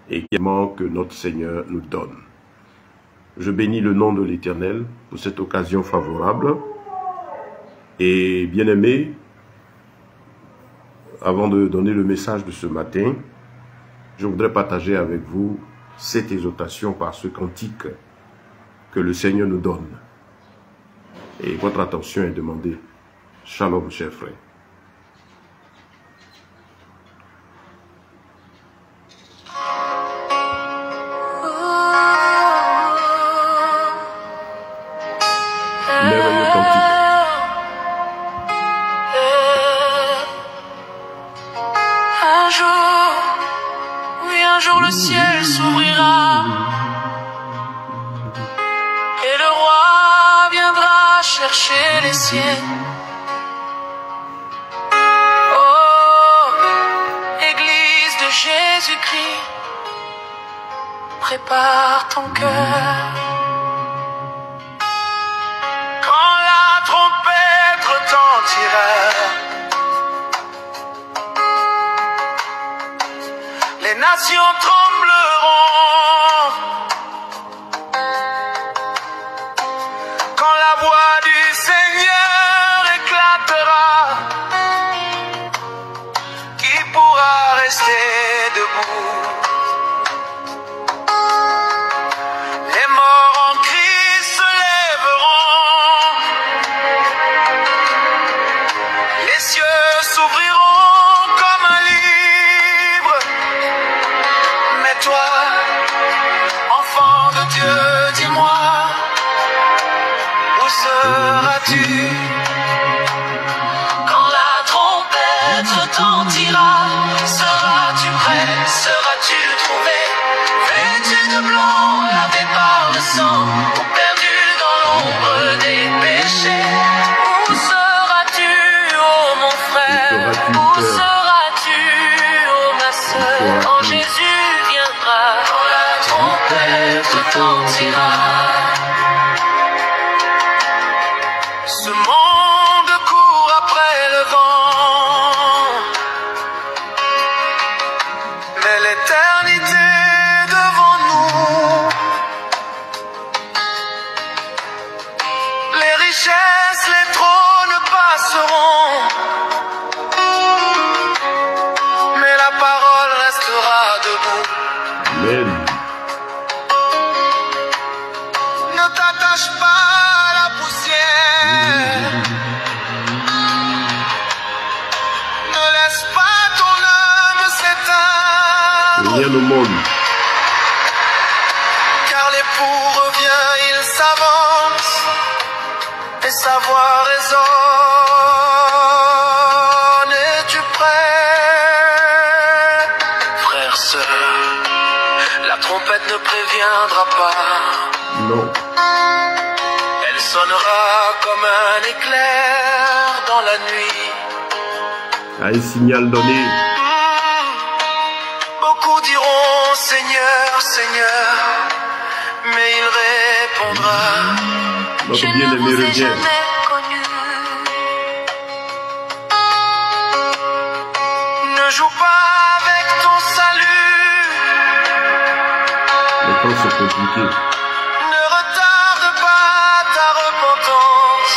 et que notre Seigneur nous donne. Je bénis le nom de l'Éternel pour cette occasion favorable. Et bien-aimés, avant de donner le message de ce matin, je voudrais partager avec vous cette exhortation par ce cantique que le Seigneur nous donne. Et votre attention est demandée. Shalom, chers frères. Merveilleux cantique. Un jour le ciel s'ouvrira et le roi viendra chercher les siens. Oh, Église de Jésus-Christ, prépare ton cœur. Quand la trompette retentira, les nations trembleront. Quand la voix du Seigneur éclatera, qui pourra rester debout? Les morts en Christ se lèveront, les cieux s'ouvriront comme un livre. Mais toi, enfant de Dieu, dis-moi, où seras-tu quand la trompette retentira? Seras-tu prêt? Seras-tu trouvé? Vêtu de blanc, lavé par le sang, ou perdu dans l'ombre des péchés? Où seras-tu, oh mon frère? Où seras-tu, oh ma sœur, quand Jésus viendra? Quand la trompette retentira. Ce monde court après le vent, mais l'éternité devant nous. Les richesses, les trônes passeront, mais la parole restera debout. Amen. Ne t'attache pas à la poussière, ne laisse pas ton âme s'éteindre, Rien au monde. car l'époux revient, il s'avance, et sa voix résonne. Es-tu prêt, frère, sœur? La trompette ne préviendra pas, Non. elle sonnera comme un éclair dans la nuit. À un signal donné, Beaucoup diront Seigneur, Seigneur, mais il répondra, notre je ne bien-aimé vous ai revient. jamais connu. Ne joue pas avec ton salut, Les temps sont compliqués ne retarde pas ta repentance.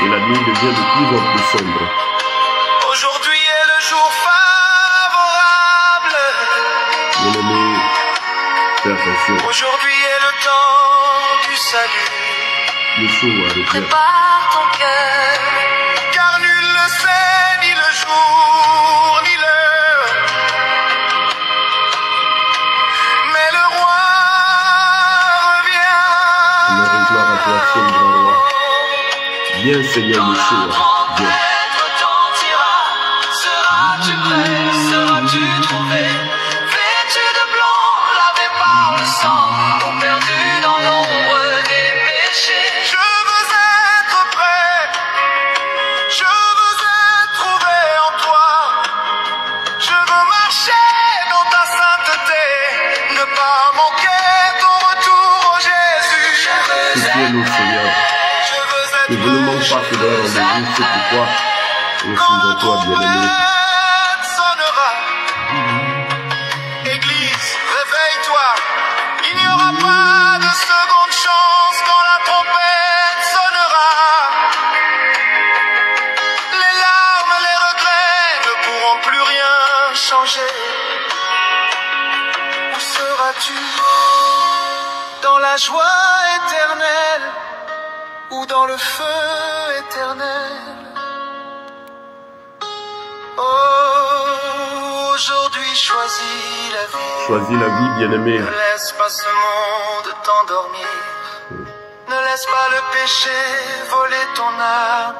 et la nuit devient de plus en plus sombre. Aujourd'hui est le jour favorable, Bien-aimé, fais attention. aujourd'hui est le temps du salut. Yeshua revient. Prépare ton cœur, car nul ne sait ni le jour ni l'heure. Mais le roi revient. Honneur et gloire à toi, Seigneur grand roi. Viens, Seigneur Quand la Yeshua. Viens. trompette retentira, seras-tu prêt? Seras-tu trouvé? Vêtu de blanc, lavé par le sang, ou perdu dans l'ombre des péchés? Je veux être prêt, je veux être trouvé en toi. Je veux marcher dans ta sainteté, ne pas manquer ton retour, oh Jésus. Soutiens-nous, Seigneur. Que je ne manque pas ce vrai rendez-vous, c'est pourquoi je suis en toi, bien-aimé. seras-tu dans la joie éternelle ou dans le feu éternel? Oh, aujourd'hui choisis la vie. Choisis la vie, bien-aimé. Ne laisse pas ce monde t'endormir. Ne laisse pas le péché voler ton âme.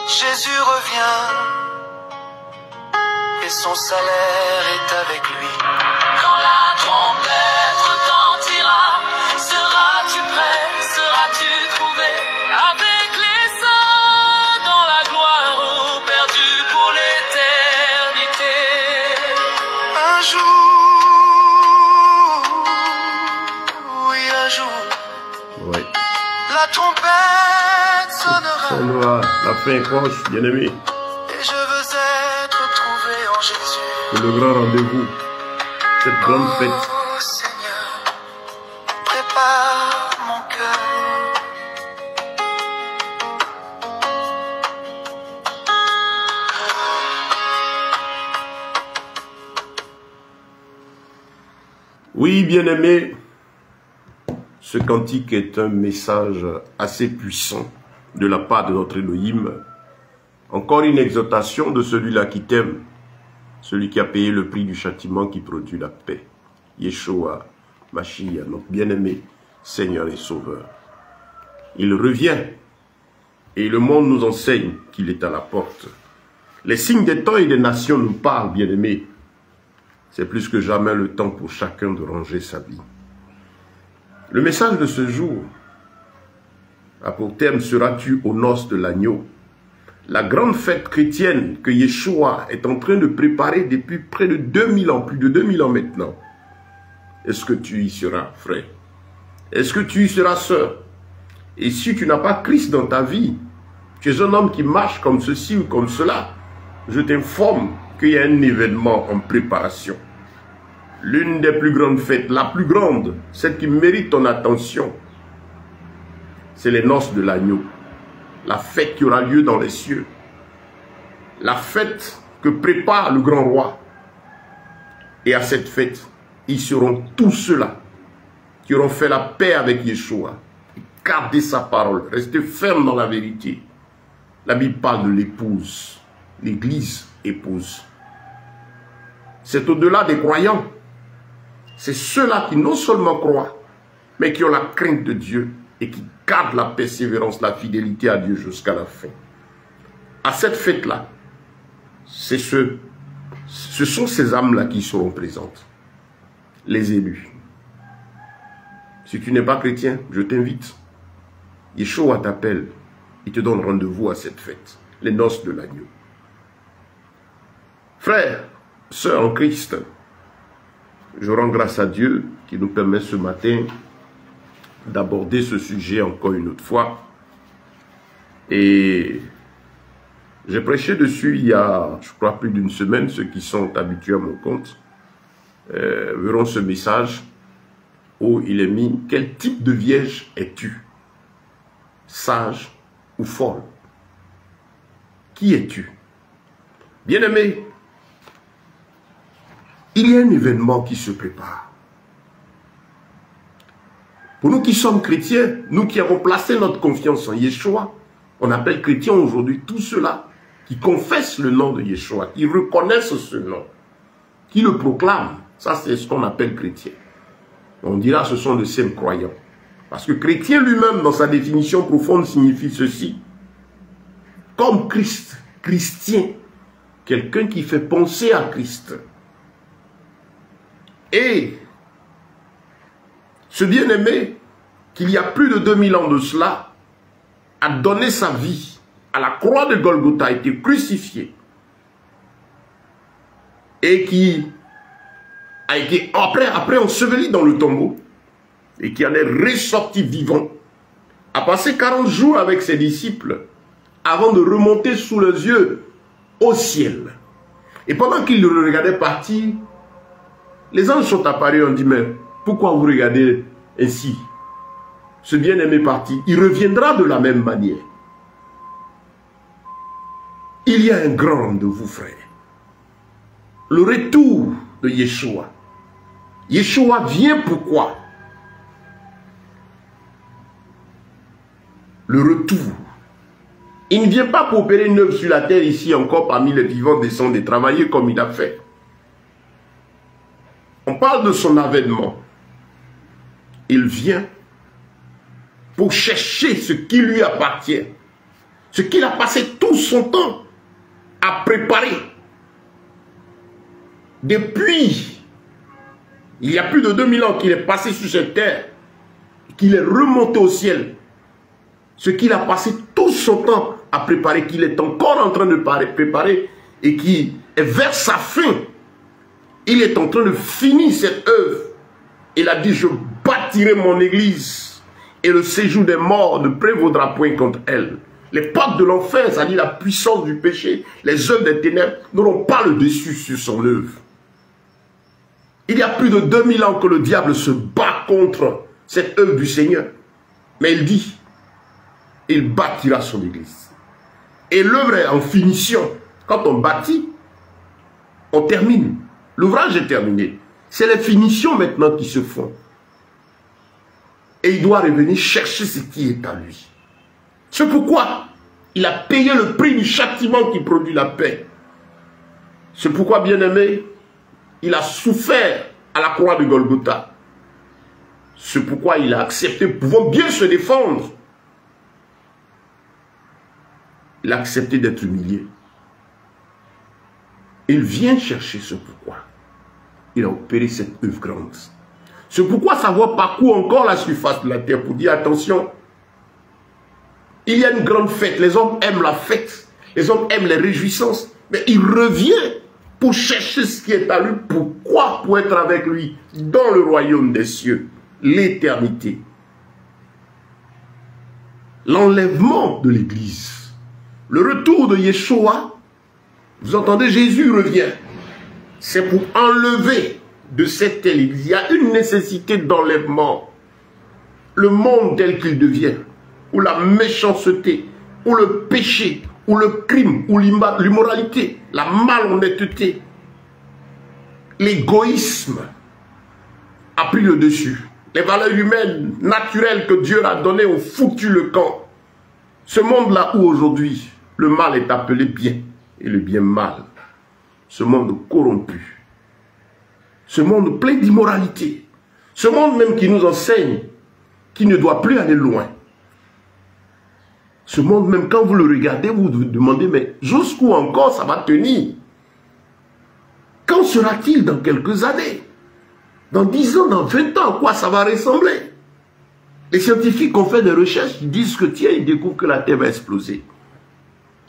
Jésus revient et son salaire est avec lui. Quand la trompette retentira, seras-tu prêt, seras-tu trouvé avec les saints dans la gloire ou perdu pour l'éternité? Un jour, oui un jour, Ouais. la trompette sonnera. La fin est proche, bien-aimé. Et je veux être trouvé en Jésus. Pour le grand rendez-vous, cette grande fête. Oh Seigneur, prépare mon cœur. Oui, bien-aimé, ce cantique est un message assez puissant de la part de notre Elohim. Encore une exhortation de celui-là qui t'aime, celui qui a payé le prix du châtiment qui produit la paix. Yeshua, Mashiach, notre bien-aimé, Seigneur et Sauveur. Il revient et le monde nous enseigne qu'il est à la porte. Les signes des temps et des nations nous parlent, bien-aimés. C'est plus que jamais le temps pour chacun de ranger sa vie. Le message de ce jour a pour thème « Seras-tu aux noces de l'agneau ?» La grande fête chrétienne que Yeshua est en train de préparer depuis près de 2000 ans, plus de 2000 ans maintenant. Est-ce que tu y seras, frère? Est-ce que tu y seras, sœur? Et si tu n'as pas Christ dans ta vie, tu es un homme qui marche comme ceci ou comme cela, je t'informe qu'il y a un événement en préparation. L'une des plus grandes fêtes, la plus grande, celle qui mérite ton attention, c'est les noces de l'agneau. La fête qui aura lieu dans les cieux. La fête que prépare le grand roi. Et à cette fête, ils seront tous ceux-là qui auront fait la paix avec Yeshua. Gardez sa parole, restez ferme dans la vérité. La Bible parle de l'épouse, l'église épouse. C'est au-delà des croyants. C'est ceux-là qui non seulement croient, mais qui ont la crainte de Dieu et qui gardent la persévérance, la fidélité à Dieu jusqu'à la fin. À cette fête-là, ce sont ces âmes-là qui seront présentes. Les élus. Si tu n'es pas chrétien, je t'invite. Yeshua t'appelle. Il te donne rendez-vous à cette fête. Les noces de l'agneau. Frères, sœurs en Christ, je rends grâce à Dieu qui nous permet ce matin d'aborder ce sujet encore une autre fois. Et j'ai prêché dessus il y a, je crois, plus d'une semaine. Ceux qui sont habitués à mon compte verront ce message où il est mis « Quel type de vierge es-tu? Sage ou folle? Qui es-tu » Bien-aimé, il y a un événement qui se prépare. Pour nous qui sommes chrétiens, nous qui avons placé notre confiance en Yeshua, on appelle chrétiens aujourd'hui tous ceux-là qui confessent le nom de Yeshua, qui reconnaissent ce nom, qui le proclament. Ça, c'est ce qu'on appelle chrétien. On dira ce sont de simples croyants. Parce que chrétien lui-même, dans sa définition profonde, signifie ceci. Comme Christ, Christien, quelqu'un qui fait penser à Christ. Et ce bien-aimé, qu'il y a plus de 2000 ans de cela, a donné sa vie à la croix de Golgotha, a été crucifié. Et qui a été après enseveli dans le tombeau. Et qui en est ressorti vivant. A passé 40 jours avec ses disciples avant de remonter sous les yeux au ciel. Et pendant qu'ils le regardaient partir, les anges sont apparus et ont dit, mais pourquoi vous regardez ainsi? Ce bien-aimé parti, il reviendra de la même manière. Il y a un grand rendez-vous, frère. Le retour de Yeshua. Yeshua vient pourquoi? Le retour. Il ne vient pas pour opérer une œuvre sur la terre ici encore parmi les vivants, descendre et travailler comme il a fait. On parle de son avènement. Il vient pour chercher ce qui lui appartient. Ce qu'il a passé tout son temps à préparer. Depuis, il y a plus de 2000 ans qu'il est passé sur cette terre, qu'il est remonté au ciel. Ce qu'il a passé tout son temps à préparer, qu'il est encore en train de préparer et qui est vers sa fin. Il est en train de finir cette œuvre. Il a dit, je bâtirai mon église et le séjour des morts ne prévaudra point contre elle. Les portes de l'enfer, c'est-à-dire la puissance du péché, les œuvres des ténèbres, n'auront pas le dessus sur son œuvre. Il y a plus de 2000 ans que le diable se bat contre cette œuvre du Seigneur. Mais il dit, il bâtira son église. Et l'œuvre est en finition. Quand on bâtit, on termine. L'ouvrage est terminé. C'est les finitions maintenant qui se font. Et il doit revenir chercher ce qui est à lui. C'est pourquoi il a payé le prix du châtiment qui produit la paix. C'est pourquoi, bien-aimé, il a souffert à la croix de Golgotha. C'est pourquoi il a accepté, pouvant bien se défendre. Il a accepté d'être humilié. Il vient chercher ce pourquoi. Il a opéré cette œuvre grande. C'est pourquoi sa voix parcourt encore la surface de la terre pour dire attention, il y a une grande fête. Les hommes aiment la fête. Les hommes aiment les réjouissances. Mais il revient pour chercher ce qui est à lui. Pourquoi? Pour être avec lui dans le royaume des cieux. L'éternité. L'enlèvement de l'église. Le retour de Yeshua. Vous entendez, Jésus revient. C'est pour enlever de cette telle église. Il y a une nécessité d'enlèvement. Le monde tel qu'il devient, où la méchanceté, où le péché, où le crime, où l'immoralité, la malhonnêteté, l'égoïsme a pris le dessus. Les valeurs humaines, naturelles que Dieu a données ont foutu le camp. Ce monde-là où aujourd'hui, le mal est appelé bien et le bien mal. Ce monde corrompu. Ce monde plein d'immoralité. Ce monde même qui nous enseigne qu'il ne doit plus aller loin. Ce monde même, quand vous le regardez, vous vous demandez, mais jusqu'où encore ça va tenir? Quand sera-t-il dans quelques années? Dans 10 ans, dans 20 ans, à quoi ça va ressembler? Les scientifiques ont fait des recherches, ils disent que tiens, ils découvrent que la Terre va exploser.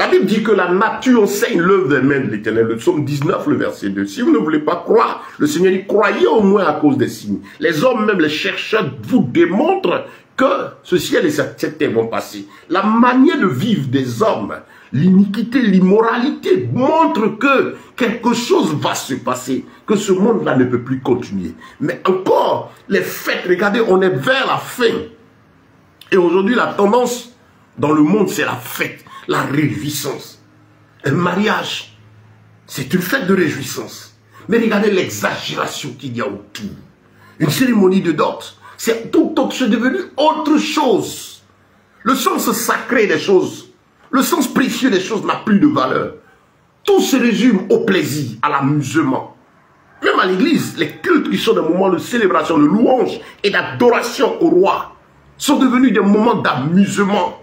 La Bible dit que la nature enseigne l'œuvre des mains de l'Éternel. Le psaume 19, le verset 2. Si vous ne voulez pas croire, le Seigneur dit, croyez au moins à cause des signes. Les hommes, même les chercheurs, vous démontrent que ce ciel et cette terre vont passer. La manière de vivre des hommes, l'iniquité, l'immoralité, montre que quelque chose va se passer, que ce monde-là ne peut plus continuer. Mais encore, les fêtes, regardez, on est vers la fin. Et aujourd'hui, la tendance dans le monde, c'est la fête. La réjouissance. Un mariage, c'est une fête de réjouissance. Mais regardez l'exagération qu'il y a autour. Une cérémonie de dot, c'est devenu autre chose. Le sens sacré des choses, le sens précieux des choses n'a plus de valeur. Tout se résume au plaisir, à l'amusement. Même à l'église, les cultes qui sont des moments de célébration, de louange et d'adoration au roi sont devenus des moments d'amusement.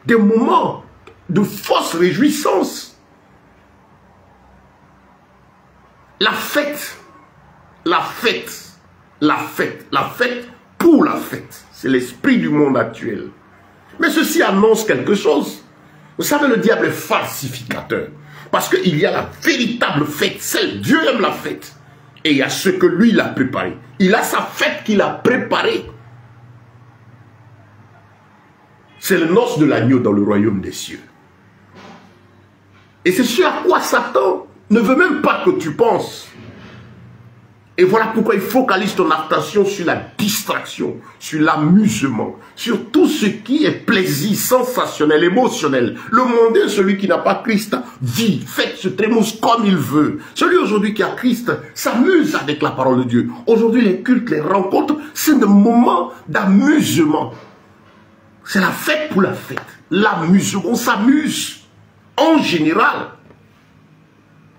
Des moments de fausse réjouissance. La fête, la fête, la fête, la fête pour la fête. C'est l'esprit du monde actuel. Mais ceci annonce quelque chose. Vous savez, le diable est falsificateur. Parce qu'il y a la véritable fête, celle, Dieu aime la fête. Et il y a ce que lui, il a préparé. Il a sa fête qu'il a préparée. C'est le noce de l'agneau dans le royaume des cieux. Et c'est ce à quoi Satan ne veut même pas que tu penses. Et voilà pourquoi il focalise ton attention sur la distraction, sur l'amusement, sur tout ce qui est plaisir sensationnel, émotionnel. Le mondain, celui qui n'a pas Christ, vit, fait, se trémousse comme il veut. Celui aujourd'hui qui a Christ s'amuse avec la parole de Dieu. Aujourd'hui, les cultes, les rencontres, c'est des moments d'amusement. C'est la fête pour la fête. L'amusement, on s'amuse. En général,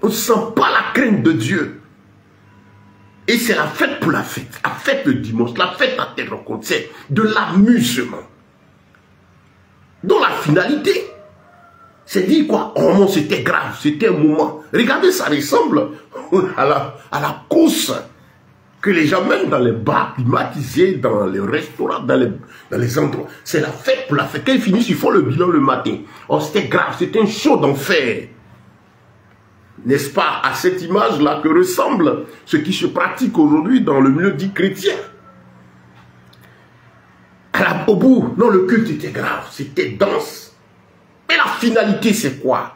on ne sent pas la crainte de Dieu. Et c'est la fête pour la fête. La fête le dimanche, la fête à tes rencontres, c'est de l'amusement. Dont la finalité, c'est dire quoi? Oh non, c'était grave, c'était un moment. Regardez, ça ressemble à la course que les gens mènent dans les bars climatisés, dans les restaurants, dans les endroits. C'est la fête pour la fête. Quand ils finissent, ils font le bilan le matin. Oh, c'était grave, c'était un show d'enfer. N'est-ce pas à cette image-là que ressemble ce qui se pratique aujourd'hui dans le milieu dit chrétien? Au bout, non, le culte était grave, c'était dense. Mais la finalité, c'est quoi?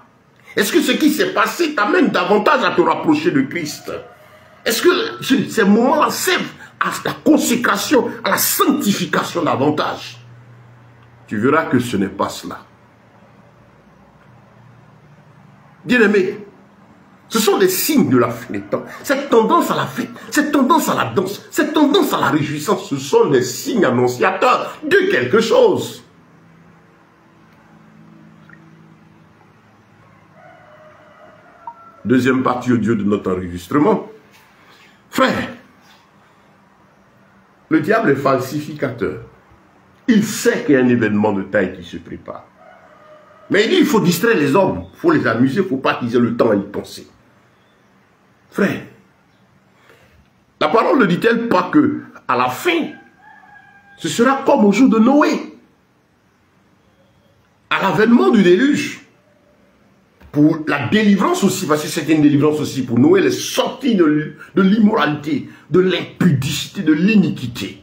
Est-ce que ce qui s'est passé t'amène davantage à te rapprocher de Christ? Est-ce que ces moments-là servent à la consécration, à la sanctification davantage? Tu verras que ce n'est pas cela. Bien-aimé, ce sont des signes de la fin des temps. Cette tendance à la fête, cette tendance à la danse, cette tendance à la réjouissance, ce sont des signes annonciateurs de quelque chose. Deuxième partie audio de notre enregistrement. Frère, le diable est falsificateur. Il sait qu'il y a un événement de taille qui se prépare. Mais il dit qu'il faut distraire les hommes, il faut les amuser, il ne faut pas qu'ils aient le temps à y penser. Frère, la parole ne dit-elle pas que à la fin, ce sera comme au jour de Noé, à l'avènement du déluge, pour la délivrance aussi, parce que c'était une délivrance aussi pour Noé, les sorties de l'immoralité, de l'impudicité, de l'iniquité.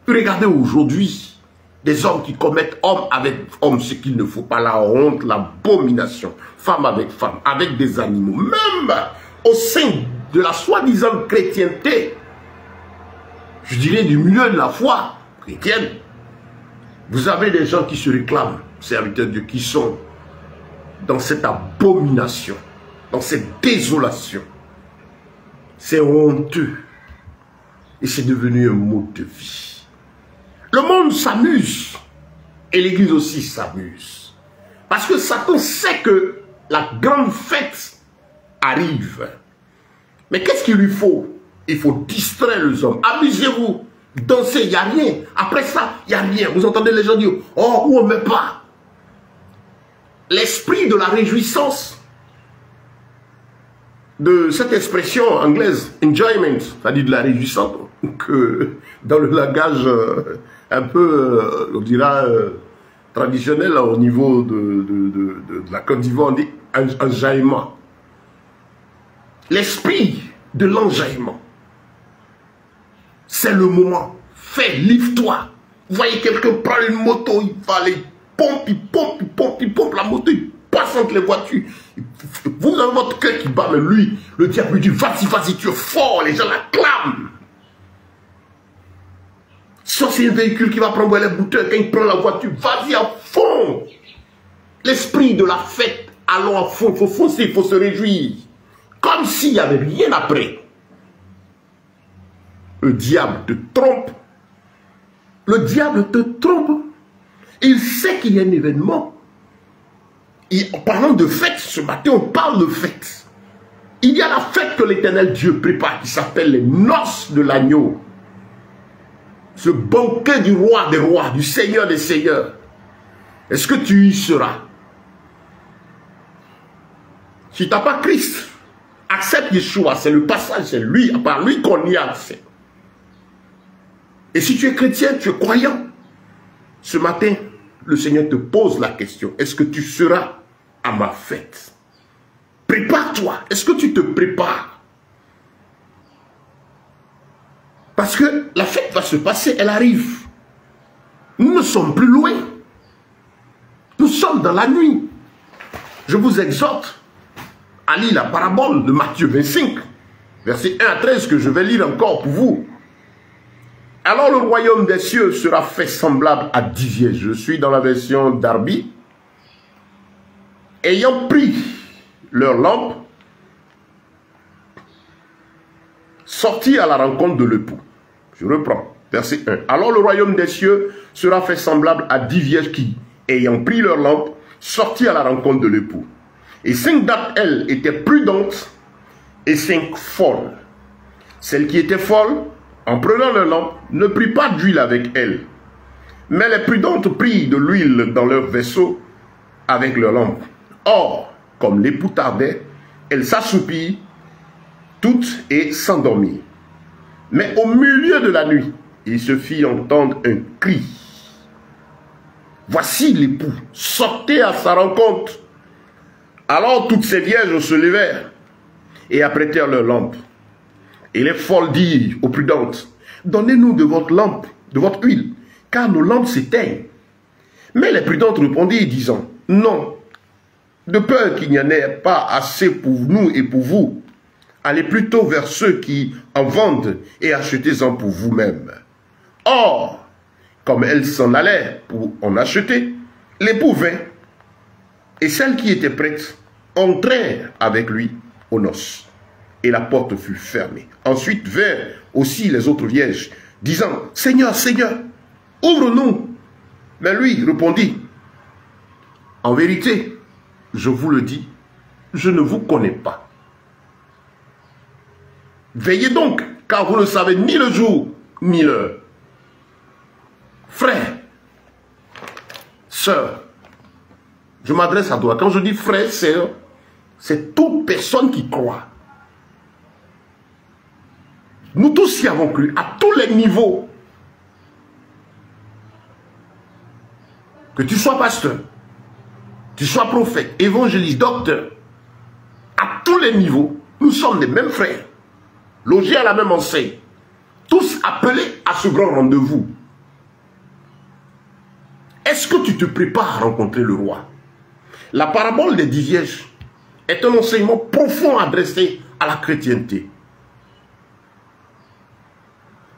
Regardez aujourd'hui, des hommes qui commettent homme avec homme, ce qu'il ne faut pas, la honte, l'abomination, femme avec femme, avec des animaux, même au sein de la soi-disant chrétienté, je dirais du milieu de la foi chrétienne, vous avez des gens qui se réclament, serviteurs de Dieu, qui sont dans cette abomination, dans cette désolation. C'est honteux. Et c'est devenu un mode de vie. Le monde s'amuse. Et l'Église aussi s'amuse. Parce que Satan sait que la grande fête arrive. Mais qu'est-ce qu'il lui faut? Il faut distraire les hommes. Amusez-vous. Dansez, il n'y a rien. Après ça, il n'y a rien. Vous entendez les gens dire, oh, où on ne met pas. L'esprit de la réjouissance, de cette expression anglaise, enjoyment, c'est-à-dire de la réjouissance, que dans le langage un peu, on dira, traditionnel au niveau de la Côte d'Ivoire, on dit enjaillement. L'esprit de l'enjaillement, c'est le moment. Fais, livre-toi. Vous voyez quelqu'un prendre une moto, il va aller il pompe la moto, il passe entre les voitures. Vous avez votre cœur qui bat, mais lui, le diable lui dit, vas-y, vas-y, tu es fort, les gens l'acclament. Ça, c'est un véhicule qui va prendre les bouteilles, quand il prend la voiture, vas-y à fond. L'esprit de la fête, allons à fond, il faut foncer, il faut se réjouir. Comme s'il n'y avait rien après. Le diable te trompe. Le diable te trompe. Il sait qu'il y a un événement. Et en parlant de fête, ce matin, on parle de fête. Il y a la fête que l'Éternel Dieu prépare, qui s'appelle les noces de l'agneau. Ce banquet du roi des rois, du Seigneur des seigneurs. Est-ce que tu y seras? Si tu n'as pas Christ, accepte Yeshua, c'est le passage, c'est lui, à part lui qu'on y a accès. Et si tu es chrétien, tu es croyant, ce matin, le Seigneur te pose la question, est-ce que tu seras à ma fête? Prépare-toi, est-ce que tu te prépares? Parce que la fête va se passer, elle arrive. Nous ne sommes plus loin. Nous sommes dans la nuit. Je vous exhorte à lire la parabole de Matthieu 25. Verset 1 à 13 que je vais lire encore pour vous. Alors le royaume des cieux sera fait semblable à 10 vierges. Je suis dans la version Darby. Ayant pris leur lampe, sortis à la rencontre de l'époux. Je reprends, verset 1. Alors le royaume des cieux sera fait semblable à 10 vierges qui, ayant pris leur lampe, sortis à la rencontre de l'époux. Et 5 d'entre elles étaient prudentes et 5 folles. Celles qui étaient folles, en prenant leur lampe, ne prirent pas d'huile avec elles. Mais les prudentes prirent de l'huile dans leur vaisseau avec leur lampe. Or, comme l'époux tardait, elles s'assoupirent toutes et s'endormirent. Mais au milieu de la nuit, il se fit entendre un cri. Voici l'époux, sortez à sa rencontre. Alors toutes ces vierges se levèrent et apprêtèrent leurs lampes. Et les folles dirent aux prudentes, donnez-nous de votre lampe, de votre huile, car nos lampes s'éteignent. Mais les prudentes répondirent, disant, non, de peur qu'il n'y en ait pas assez pour nous et pour vous, allez plutôt vers ceux qui en vendent et achetez-en pour vous-même. Or, comme elles s'en allaient pour en acheter, l'époux vint, et celles qui étaient prêtes entrèrent avec lui aux noces, et la porte fut fermée. Ensuite vinrent aussi les autres vierges, disant, Seigneur, Seigneur, ouvre-nous. Mais lui répondit, en vérité, je vous le dis, je ne vous connais pas. Veillez donc, car vous ne savez ni le jour, ni l'heure. Frère, sœur, je m'adresse à toi. Quand je dis frère, sœur, c'est toute personne qui croit. Nous tous y avons cru, à tous les niveaux. Que tu sois pasteur, tu sois prophète, évangéliste, docteur, à tous les niveaux, nous sommes les mêmes frères, logés à la même enseigne, tous appelés à ce grand rendez-vous. Est-ce que tu te prépares à rencontrer le roi? La parabole des 10 vierges est un enseignement profond adressé à la chrétienté.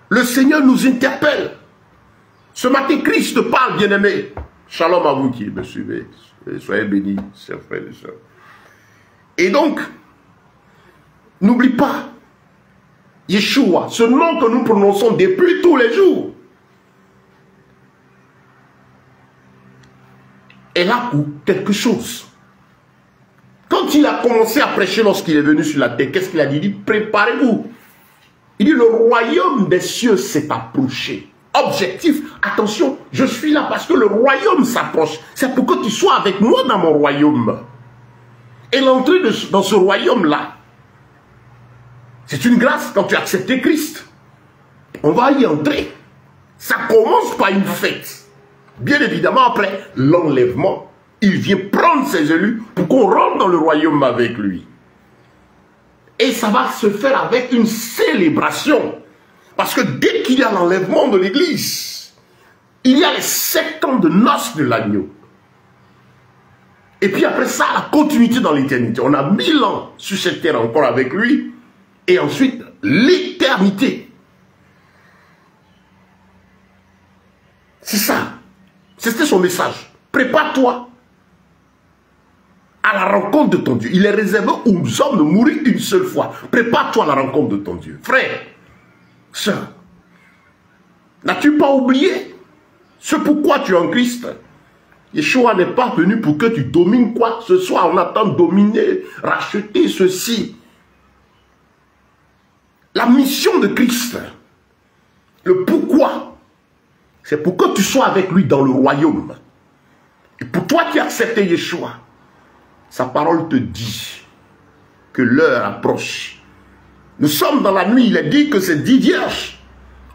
Le Seigneur nous interpelle. Ce matin, Christ parle, bien-aimé. Shalom à vous qui me suivez. Soyez bénis, chers frères et sœurs. Et donc, n'oublie pas, Yeshua, ce nom que nous prononçons depuis tous les jours, est là pour quelque chose. Quand il a commencé à prêcher lorsqu'il est venu sur la terre, qu'est-ce qu'il a dit? Il dit, préparez-vous. Il dit, le royaume des cieux s'est approché. Objectif, attention, je suis là parce que le royaume s'approche. C'est pour que tu sois avec moi dans mon royaume. Et l'entrée dans ce royaume-là, c'est une grâce quand tu as accepté Christ. On va y entrer. Ça commence par une fête. Bien évidemment, après l'enlèvement, il vient prendre ses élus pour qu'on rentre dans le royaume avec lui. Et ça va se faire avec une célébration. Parce que dès qu'il y a l'enlèvement de l'église, il y a les 7 ans de noces de l'agneau. Et puis après ça, la continuité dans l'éternité. On a 1000 ans sur cette terre encore avec lui. Et ensuite, l'éternité. C'est ça. C'était son message. Prépare-toi à la rencontre de ton Dieu. Il est réservé aux hommes de mourir une seule fois. Prépare-toi à la rencontre de ton Dieu. Frère, sœur, n'as-tu pas oublié ce pourquoi tu es en Christ? Yeshua n'est pas venu pour que tu domines quoi que ce soit. On attend de dominer, racheter ceci. La mission de Christ, le pourquoi, c'est pour que tu sois avec lui dans le royaume. Et pour toi qui as accepté Yeshua, sa parole te dit que l'heure approche. Nous sommes dans la nuit. Il est dit que ces 10 vierges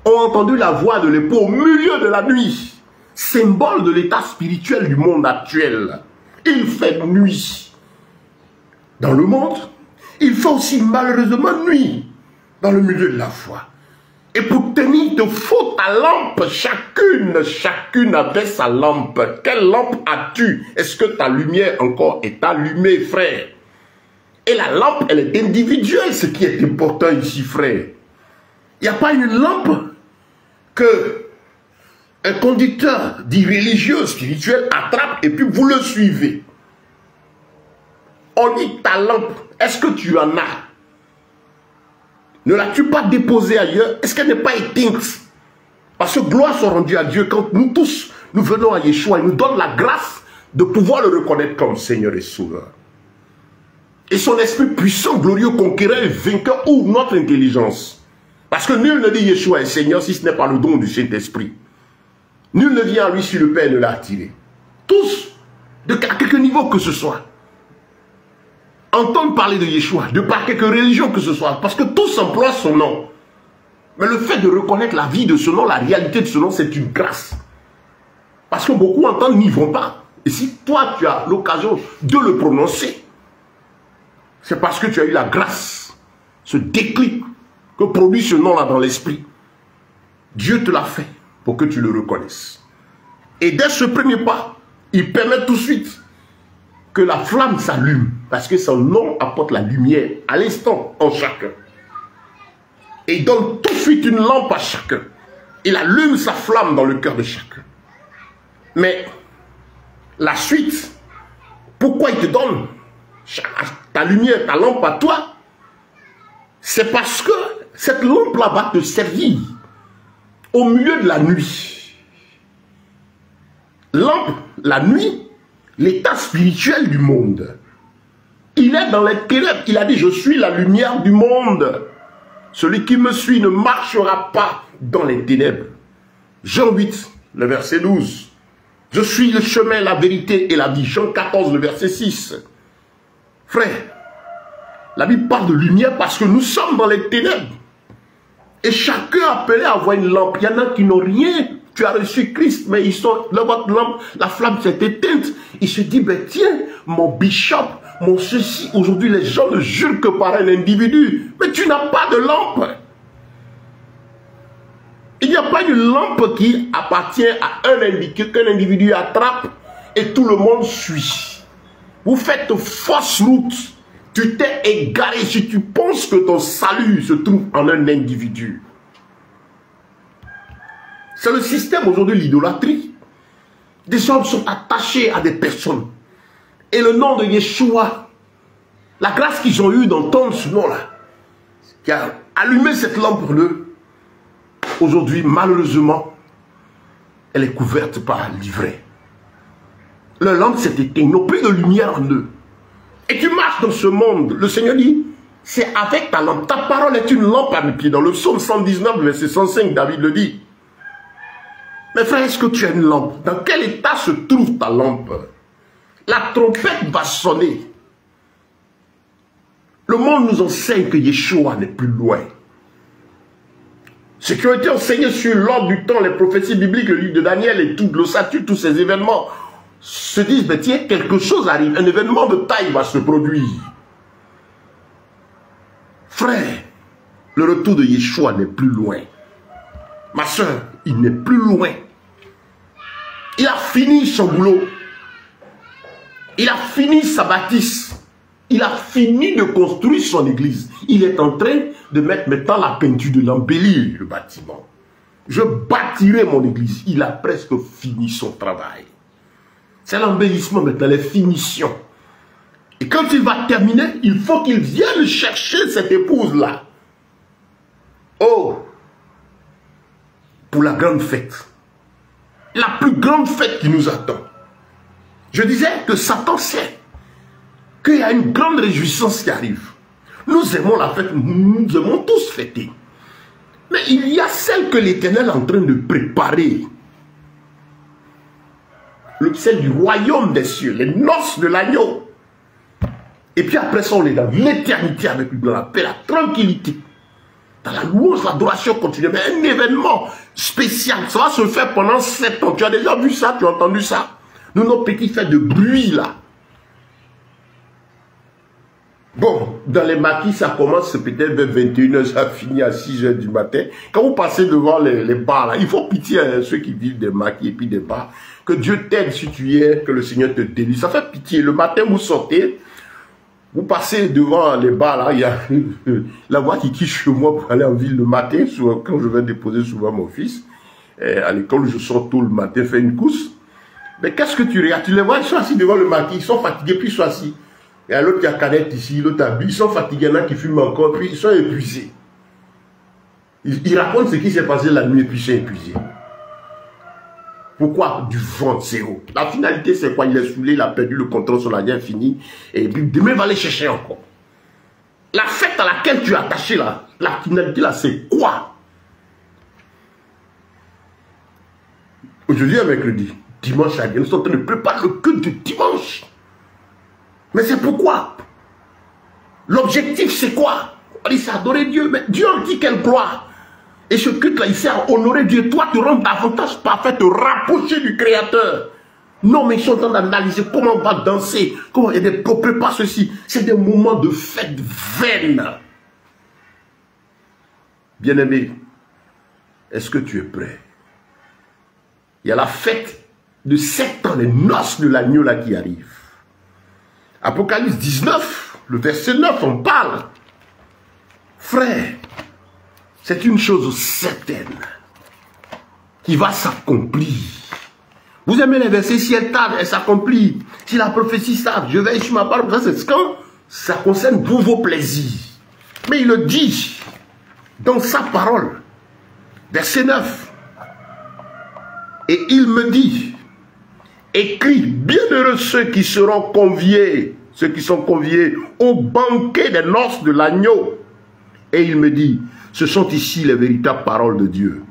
ont entendu la voix de l'époux au milieu de la nuit. Symbole de l'état spirituel du monde actuel. Il fait nuit dans le monde. Il fait aussi malheureusement nuit dans le milieu de la foi. Et pour tenir, il te faut ta lampe. Chacune avait sa lampe. Quelle lampe as-tu? Est-ce que ta lumière encore est allumée, frère? Et la lampe, elle est individuelle, ce qui est important ici, frère. Il n'y a pas une lampe que un conducteur dit religieux, spirituel, attrape et puis vous le suivez. On dit ta lampe, est-ce que tu en as? Ne l'as-tu pas déposée ailleurs? Est-ce qu'elle n'est pas éteinte? Parce que gloire soit rendue à Dieu quand nous tous, nous venons à Yeshua, il nous donne la grâce de pouvoir le reconnaître comme Seigneur et Sauveur. Et son esprit puissant, glorieux, conquérant et vainqueur ouvre notre intelligence. Parce que nul ne dit Yeshua est Seigneur si ce n'est pas le don du Saint-Esprit. Nul ne vient à lui si le Père ne l'a attiré. Tous, à quelque niveau que ce soit, entendent parler de Yeshua, de par quelque religion que ce soit, parce que tous emploient son nom. Mais le fait de reconnaître la vie de ce nom, la réalité de ce nom, c'est une grâce. Parce que beaucoup entendent, n'y vont pas. Et si toi, tu as l'occasion de le prononcer, c'est parce que tu as eu la grâce, ce déclic que produit ce nom-là dans l'esprit. Dieu te l'a fait pour que tu le reconnaisses. Et dès ce premier pas, il permet tout de suite que la flamme s'allume, parce que son nom apporte la lumière à l'instant en chacun. Et il donne tout de suite une lampe à chacun. Il allume sa flamme dans le cœur de chacun. Mais la suite, pourquoi il te donne ta lumière, ta lampe à toi? C'est parce que cette lampe-là va te servir au milieu de la nuit. Lampe, la nuit, l'état spirituel du monde. Il est dans les ténèbres. Il a dit, je suis la lumière du monde. Celui qui me suit ne marchera pas dans les ténèbres. Jean 8, le verset 12. Je suis le chemin, la vérité et la vie. Jean 14, le verset 6. Frère, la Bible parle de lumière parce que nous sommes dans les ténèbres. Et chacun appelé à avoir une lampe. Il y en a qui n'ont rien. Tu as reçu Christ, mais ils sont, là, votre lampe, la flamme s'est éteinte. Il se dit, ben tiens, mon bishop, mon ceci. Aujourd'hui, les gens ne jurent que par un individu. Mais tu n'as pas de lampe. Il n'y a pas une lampe qui appartient à un individu, qu'un individu attrape et tout le monde suit. Vous faites fausse route. Tu t'es égaré si tu penses que ton salut se trouve en un individu. C'est le système aujourd'hui, l'idolâtrie. Des hommes sont attachés à des personnes. Et le nom de Yeshua, la grâce qu'ils ont eue d'entendre ce nom-là, qui a allumé cette lampe pour eux, aujourd'hui, malheureusement, elle est couverte par l'ivraie. Leur lampe s'est éteinte, ils n'ont plus de lumière en eux. Et tu marches dans ce monde, le Seigneur dit, c'est avec ta lampe. Ta parole est une lampe à mes pieds. Dans le psaume 119, verset 105, David le dit. Mais frère, est-ce que tu as une lampe? Dans quel état se trouve ta lampe? La trompette va sonner. Le monde nous enseigne que Yeshua n'est plus loin. Ce qui ont été enseignés sur l'ordre du temps, les prophéties bibliques, le livre de Daniel et tout l'ossature, tous ces événements, se disent, mais tiens, quelque chose arrive, un événement de taille va se produire. Frère, le retour de Yeshua n'est plus loin. Ma soeur, il n'est plus loin. Il a fini son boulot. Il a fini sa bâtisse. Il a fini de construire son église. Il est en train de mettre maintenant la peinture, de l'embellir le bâtiment. Je bâtirai mon église. Il a presque fini son travail. C'est l'embellissement maintenant, les finitions. Et quand il va terminer, il faut qu'il vienne chercher cette épouse-là. Oh! Pour la grande fête. La plus grande fête qui nous attend. Je disais que Satan sait qu'il y a une grande réjouissance qui arrive. Nous aimons la fête, nous aimons tous fêter. Mais il y a celle que l'Éternel est en train de préparer. Celle du royaume des cieux, les noces de l'agneau. Et puis après ça, on est dans l'éternité avec lui, dans la paix, la tranquillité. Dans la louange, l'adoration continue. Mais un événement spécial, ça va se faire pendant 7 ans. Tu as déjà vu ça, tu as entendu ça? Nous, nos petits faits de bruit là. Bon, dans les maquis, ça commence peut-être vers 21h, ça finit à 6h du matin. Quand vous passez devant les bars là, il faut pitié à ceux qui vivent des maquis et puis des bars. Que Dieu t'aide si tu y es, que le Seigneur te délivre. Ça fait pitié. Le matin, vous sortez, Vous passez devant les bars, là, il y a la voie qui quitte chez moi pour aller en ville le matin, quand je vais déposer souvent mon fils. À l'école, je sors tôt le matin, faire une course. Mais qu'est-ce que tu regardes? Tu les vois, ils sont assis devant le maquis, ils sont fatigués, puis ils sont assis. Il y a l'autre qui a canette ici, l'autre a bu, ils sont fatigués, il y en a qui fument encore, puis ils sont épuisés. Ils racontent ce qui s'est passé la nuit, et puis ils sont épuisés. Pourquoi? Du vent zéro. La finalité, c'est quoi? Il est saoulé, il a perdu le contrôle sur la vie infinie, et puis demain, il va aller chercher encore. La fête à laquelle tu es attaché, là, la finalité, là, c'est quoi? Aujourd'hui est mercredi. Dimanche à nous sommes en train de préparer le culte du dimanche. Mais c'est pourquoi? L'objectif, c'est quoi? On dit, c'est adorer Dieu. Mais Dieu en dit quelle gloire. Et ce culte-là, il sert à honorer Dieu. Toi, te rendre davantage parfait, te rapprocher du Créateur. Non, mais ils sont en train d'analyser comment on va danser. Comment il y a des prépare ceci. C'est des moments de fête vaine. Bien-aimé, est-ce que tu es prêt? Il y a la fête de 7 ans, les noces de l'agneau là qui arrivent. Apocalypse 19, le verset 9, on parle. Frère, c'est une chose certaine qui va s'accomplir. Vous aimez les versets, si elle tarde, elle s'accomplit. Si la prophétie tarde, je vais sur ma parole. Ça, c'est quand ça concerne tous vos plaisirs. Mais il le dit dans sa parole. Verset 9. Et il me dit, écris, bienheureux ceux qui seront conviés, ceux qui sont conviés au banquet des noces de l'agneau. Et il me dit, ce sont ici les véritables paroles de Dieu.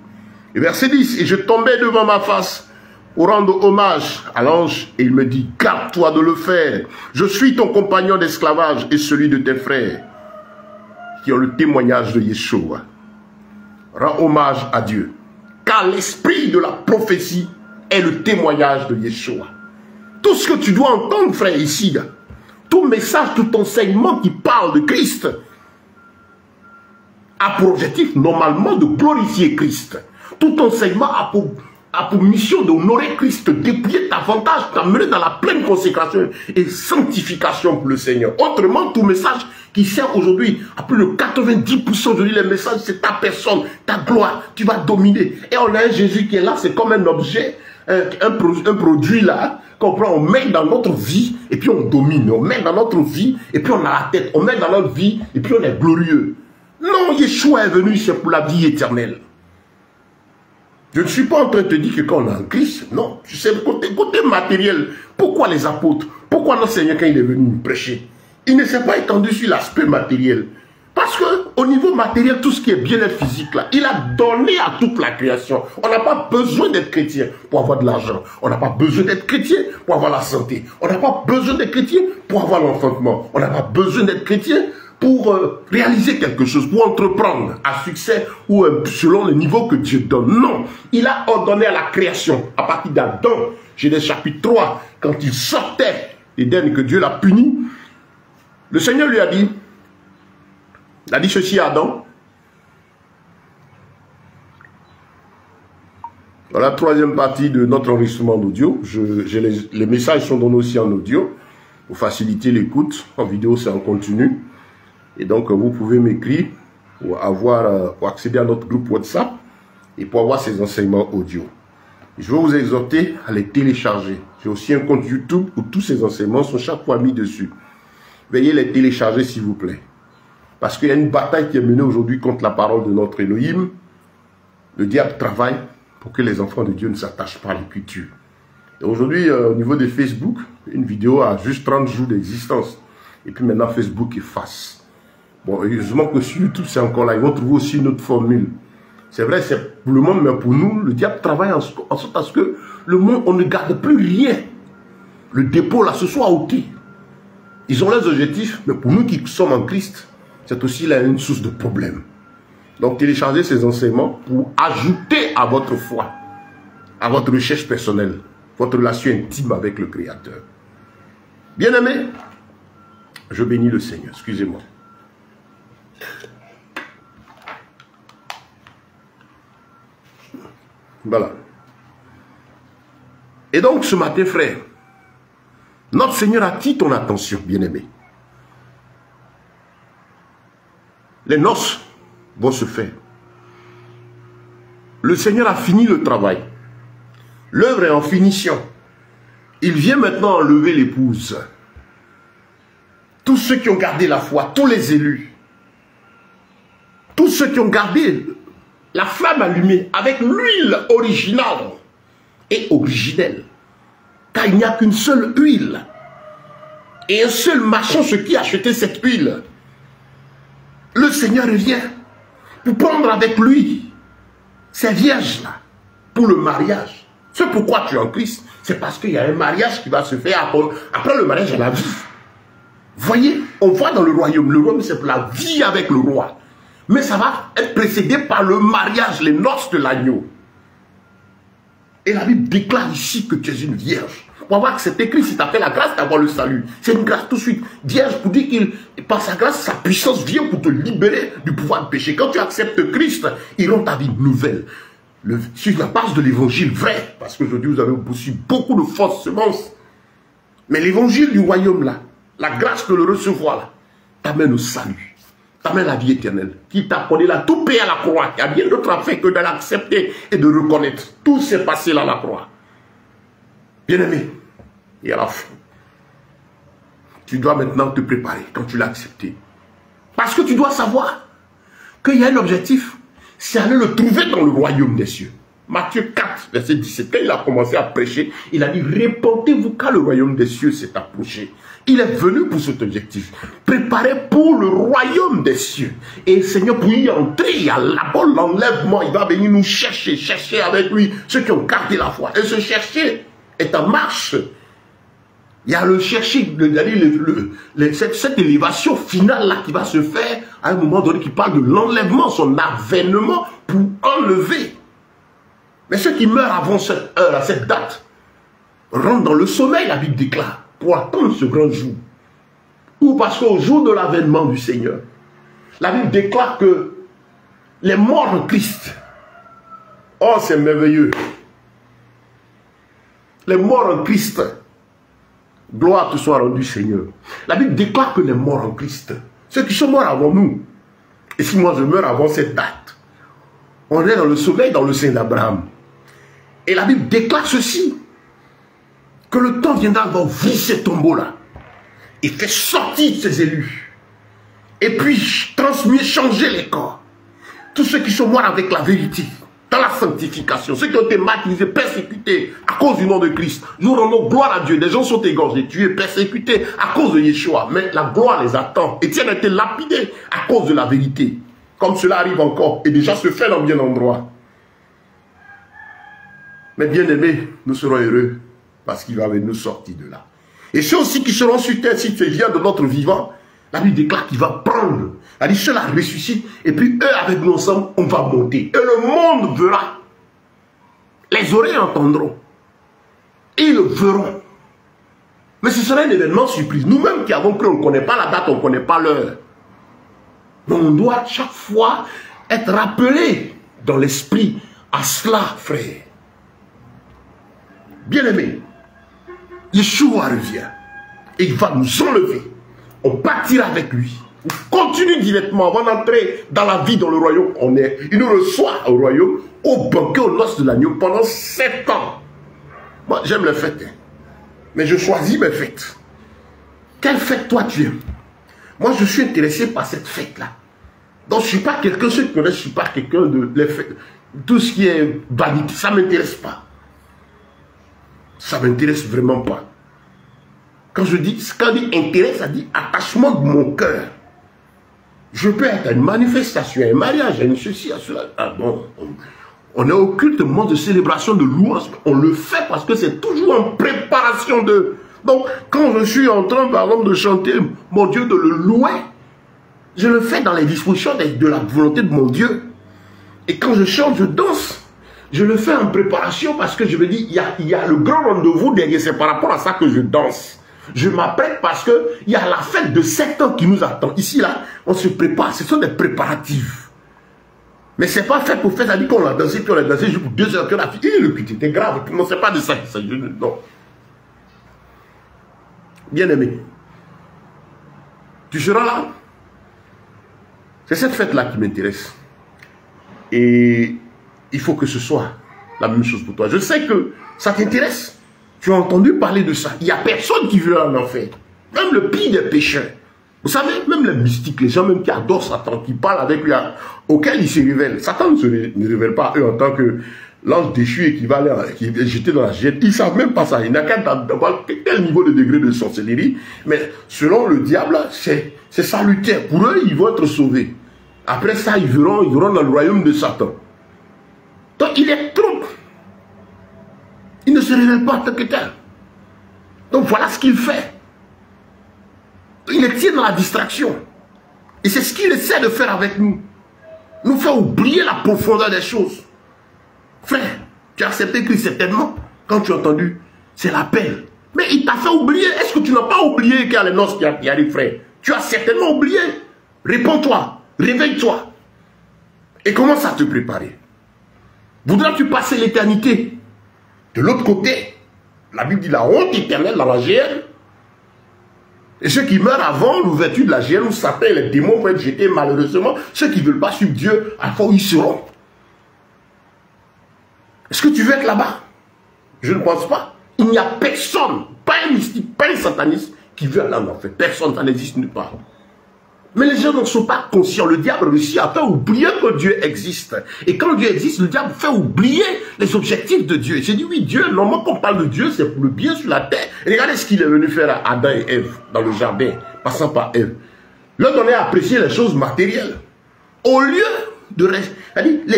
Et verset 10, et je tombais devant ma face pour rendre hommage à l'ange, et il me dit, garde-toi de le faire. Je suis ton compagnon d'esclavage et celui de tes frères qui ont le témoignage de Yeshua. Rends hommage à Dieu. Car l'esprit de la prophétie est le témoignage de Yeshua. Tout ce que tu dois entendre, frère, ici, tout message, tout enseignement qui parle de Christ, a pour objectif, normalement, de glorifier Christ. Tout enseignement a pour mission d'honorer Christ, de dépouiller davantage, t'amener dans la pleine consécration et sanctification pour le Seigneur. Autrement, tout message qui sert aujourd'hui à plus de 90% aujourd'hui, les messages, c'est ta personne, ta gloire, tu vas dominer. Et on a un Jésus qui est là, c'est comme un objet, un produit là, qu'on prend, on met dans notre vie, et puis on domine. On met dans notre vie, et puis on a la tête. On met dans notre vie, et puis on est glorieux. Non, Yeshua est venu, c'est pour la vie éternelle. Je ne suis pas en train de te dire que quand on est en Christ, non. Tu sais, côté matériel, pourquoi les apôtres, pourquoi notre Seigneur, quand il est venu nous prêcher, il ne s'est pas étendu sur l'aspect matériel. Parce qu'au niveau matériel, tout ce qui est bien-être physique, là, il a donné à toute la création. On n'a pas besoin d'être chrétien pour avoir de l'argent. On n'a pas besoin d'être chrétien pour avoir la santé. On n'a pas besoin d'être chrétien pour avoir l'enfantement. On n'a pas besoin d'être chrétien pour réaliser quelque chose, pour entreprendre à succès ou selon le niveau que Dieu donne. Non, il a ordonné à la création, à partir d'Adam, Genèse chapitre 3, quand il sortait d'Éden et que Dieu l'a puni, le Seigneur lui a dit ceci à Adam. Voilà la troisième partie de notre enregistrement d'audio. Les messages sont donnés aussi en audio pour faciliter l'écoute. En vidéo, c'est en continu. Et donc, vous pouvez m'écrire pour accéder à notre groupe WhatsApp et pour avoir ces enseignements audio. Je vais vous exhorter à les télécharger. J'ai aussi un compte YouTube où tous ces enseignements sont chaque fois mis dessus. Veuillez les télécharger, s'il vous plaît. Parce qu'il y a une bataille qui est menée aujourd'hui contre la parole de notre Elohim. Le diable travaille pour que les enfants de Dieu ne s'attachent pas à l'écriture. Et aujourd'hui, au niveau de Facebook, une vidéo a juste 30 jours d'existence. Et puis maintenant, Facebook efface. Bon, heureusement que sur YouTube, c'est encore là. Ils vont trouver aussi une autre formule. C'est vrai, c'est pour le monde, mais pour nous, le diable travaille en sorte à ce que le monde, on ne garde plus rien. Le dépôt, là, ce soit ôté. Ils ont leurs objectifs, mais pour nous qui sommes en Christ, c'est aussi là une source de problème. Donc, téléchargez ces enseignements pour ajouter à votre foi, à votre recherche personnelle, votre relation intime avec le Créateur. Bien-aimés, je bénis le Seigneur. Excusez-moi. Voilà. Et donc, ce matin, frère, notre Seigneur attire ton attention, bien-aimé. Les noces vont se faire. Le Seigneur a fini le travail. L'œuvre est en finition. Il vient maintenant enlever l'épouse. Tous ceux qui ont gardé la foi, tous les élus, tous ceux qui ont gardé la flamme allumée avec l'huile originale et originelle. Car il n'y a qu'une seule huile. Et un seul marchand, ce qui a acheté cette huile. Le Seigneur revient pour prendre avec lui ces vierges-là pour le mariage. C'est pourquoi tu es en Christ. C'est parce qu'il y a un mariage qui va se faire après le mariage à la vie. Voyez, on voit dans le royaume c'est pour la vie avec le roi. Mais ça va être précédé par le mariage, les noces de l'agneau. Et la Bible déclare ici que tu es une vierge. Pour voir que c'est écrit, si tu as fait la grâce d'avoir le salut. C'est une grâce tout de suite. Vierge pour dire qu'il, par sa grâce, sa puissance vient pour te libérer du pouvoir de péché. Quand tu acceptes Christ, il rend ta vie nouvelle. Sur la base de l'évangile vrai, parce qu'aujourd'hui vous avez aussi beaucoup de fausses semences. Mais l'évangile du royaume là, la grâce de le recevoir là, t'amène au salut, t'amène à la vie éternelle. Qui t'a accordé là, tout payé à la croix. Il y a bien d'autres affaires que de l'accepter et de reconnaître. Tout s'est passé là à la croix. Bien-aimé, et à la fin, tu dois maintenant te préparer quand tu l'as accepté. Parce que tu dois savoir qu'il y a un objectif. C'est aller le trouver dans le royaume des cieux. Matthieu 4, verset 17, quand il a commencé à prêcher, il a dit, répandez-vous car le royaume des cieux s'est approché. Il est venu pour cet objectif. Préparez pour le royaume des cieux. Et Seigneur, pour y entrer, il y a là-bas l'enlèvement. Il va venir nous chercher avec lui ceux qui ont gardé la foi. Et ce chercher est en marche. Il y a le chercher, cette élévation finale là qui va se faire à un moment donné qui parle de l'enlèvement, son avènement pour enlever. Mais ceux qui meurent avant cette heure, à cette date, rentrent dans le sommeil, la Bible déclare, pour attendre ce grand jour. Ou parce qu'au jour de l'avènement du Seigneur, la Bible déclare que les morts en Christ, oh c'est merveilleux, les morts en Christ, gloire te soit rendue, Seigneur. La Bible déclare que les morts en Christ, ceux qui sont morts avant nous, et si moi je meurs avant cette date, on est dans le sommeil, dans le sein d'Abraham. Et la Bible déclare ceci, que le temps viendra dans ouvrir ces tombeaux-là, et fait sortir ses élus, et puis transmuer, changer les corps. Tous ceux qui sont morts avec la vérité, dans la sanctification, ceux qui ont été martyrisés, persécutés à cause du nom de Christ. Nous rendons gloire à Dieu. Des gens sont égorgés, tués, persécutés à cause de Yeshua. Mais la gloire les attend. Étienne a été lapidé à cause de la vérité. Comme cela arrive encore et déjà se fait dans bien endroit. Mais bien aimés, nous serons heureux parce qu'il va nous sortir de là. Et ceux aussi qui seront sur terre, si tu viens de notre vivant, la Bible déclare qu'il va prendre. Elle dit, cela ressuscite. Et puis eux, avec nous ensemble, on va monter. Et le monde verra. Les oreilles entendront. Ils verront. Mais ce sera un événement surprise. Nous-mêmes qui avons cru, on ne connaît pas la date, on ne connaît pas l'heure. Mais on doit chaque fois être rappelé dans l'esprit à cela, frère. Bien-aimé, Yeshua revient. Et il va nous enlever. On partira avec lui. On continue directement avant d'entrer dans la vie, dans le royaume. Il nous reçoit au royaume, au banquet, aux noces de l'agneau pendant 7 ans. Moi, j'aime les fêtes. Hein. Mais je choisis mes fêtes. Quelle fête toi tu aimes? Moi, je suis intéressé par cette fête-là. Donc, je ne suis pas quelqu'un, ceux qui connaissent, je ne suis pas quelqu'un de les fêtes. Tout ce qui est vanité, ça ne m'intéresse pas. Ça ne m'intéresse vraiment pas. Quand je dis intérêt, ça dit attachement de mon cœur. Je peux être à une manifestation, à un mariage, à une ceci, à cela. Ah bon, on est au culte, moment de célébration, de louange. On le fait parce que c'est toujours en préparation de... Donc, quand je suis en train, par exemple, de chanter mon Dieu, de le louer, je le fais dans les dispositions de la volonté de mon Dieu. Et quand je chante, je danse. Je le fais en préparation parce que je me dis, il y a le grand rendez-vous derrière. C'est par rapport à ça que je danse. Je m'apprête parce qu'il y a la fête de 7 ans qui nous attend. Ici, là, on se prépare. Ce sont des préparatifs. Mais ce n'est pas fait pour faire. Ça dit qu'on a dansé, puis on a dansé juste pour 2 heures que la fille. Le culte était grave. Non, ce n'est pas de ça qu'il s'agit. Non. Bien-aimé, tu seras là. C'est cette fête-là qui m'intéresse. Et il faut que ce soit la même chose pour toi. Je sais que ça t'intéresse. Tu as entendu parler de ça. Il n'y a personne qui veut en enfer. Même le pire des pécheurs. Vous savez, même les mystiques, les gens même qui adorent Satan, qui parlent avec lui, auxquels il se révèle. Satan ne se révèle pas à eux en tant que l'ange déchu et qui est jeté dans la gêne. Ils ne savent même pas ça. Il n'a qu'à avoir quel niveau de degré de sorcellerie. Mais selon le diable, c'est salutaire. Pour eux, ils vont être sauvés. Après ça, ils verront dans le royaume de Satan. Donc, il est trop. Il ne se révèle pas en tant que tel. Donc, voilà ce qu'il fait. Il les tient dans la distraction. Et c'est ce qu'il essaie de faire avec nous. Nous faire oublier la profondeur des choses. Frère, tu as accepté Christ certainement. Quand tu as entendu, c'est l'appel. Mais il t'a fait oublier. Est-ce que tu n'as pas oublié qu'il y a les noces qui arrivent, frère? Tu as certainement oublié. Réponds-toi. Réveille-toi. Et commence à te préparer. Voudras-tu passer l'éternité de l'autre côté? La Bible dit la honte éternelle dans la géhenne. Et ceux qui meurent avant l'ouverture de la géhenne où Satan et les démons vont être jetés, malheureusement, ceux qui ne veulent pas suivre Dieu, à la fois où ils seront. Est-ce que tu veux être là-bas? Je ne pense pas. Il n'y a personne, pas un mystique, pas un sataniste, qui veut aller en enfer. Personne, ça n'existe nulle part. Mais les gens ne sont pas conscients. Le diable réussit à faire oublier que Dieu existe. Et quand Dieu existe, le diable fait oublier les objectifs de Dieu. J'ai dit oui, Dieu, normalement quand on parle de Dieu, c'est pour le bien sur la terre. Et regardez ce qu'il est venu faire à Adam et Ève dans le jardin, passant par Ève. Leur donner à apprécier les choses matérielles. Au lieu de...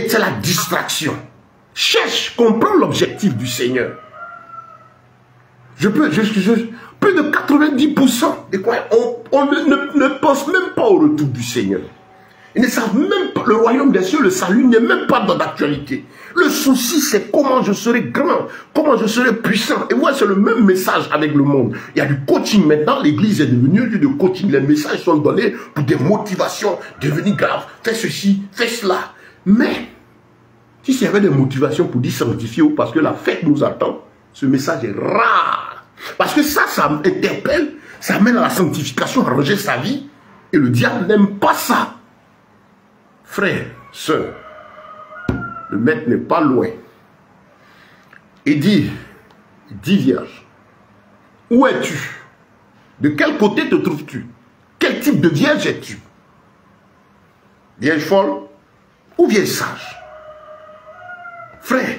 C'est la distraction. Cherche, comprends l'objectif du Seigneur. Plus de 90% des croyants, on ne pense même pas au retour du Seigneur. Ils ne savent même pas, le royaume des cieux, le salut n'est même pas dans l'actualité. Le souci, c'est comment je serai grand, comment je serai puissant. Et moi, c'est le même message avec le monde. Il y a du coaching maintenant, l'église est devenue un lieu de coaching. Les messages sont donnés pour des motivations, devenir grave, fais ceci, fais cela. Mais, si il y avait des motivations pour dire sanctifier ou parce que la fête nous attend, ce message est rare. Parce que ça interpelle, ça amène à la sanctification, à ranger sa vie. Et le diable n'aime pas ça. Frère, sœur, le maître n'est pas loin. Et dit vierge, où es-tu? De quel côté te trouves-tu? Quel type de vierge es-tu? Vierge folle ou vierge sage? Frère,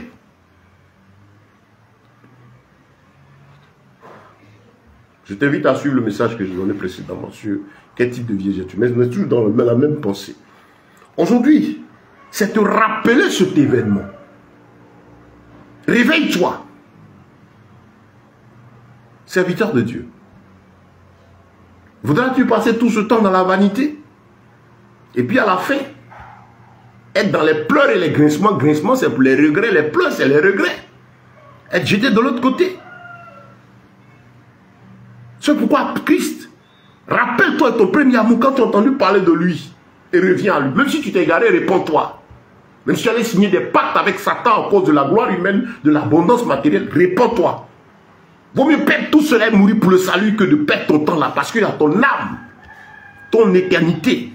je t'invite à suivre le message que j'ai donné précédemment sur quel type de vierge es-tu. Mais on est toujours dans la même pensée. Aujourd'hui, c'est te rappeler cet événement. Réveille-toi. Serviteur de Dieu. Voudras-tu passer tout ce temps dans la vanité? Et puis à la fin, être dans les pleurs et les grincements. Grincements, c'est pour les regrets. Les pleurs, c'est les regrets. Être jeté de l'autre côté. C'est pourquoi Christ, rappelle-toi ton premier amour quand tu as entendu parler de lui et reviens à lui. Même si tu t'es égaré, réponds-toi. Même si tu allais signer des pactes avec Satan à cause de la gloire humaine, de l'abondance matérielle, réponds-toi. Vaut mieux perdre tout cela et mourir pour le salut que de perdre ton temps là. Parce qu'il y a ton âme, ton éternité.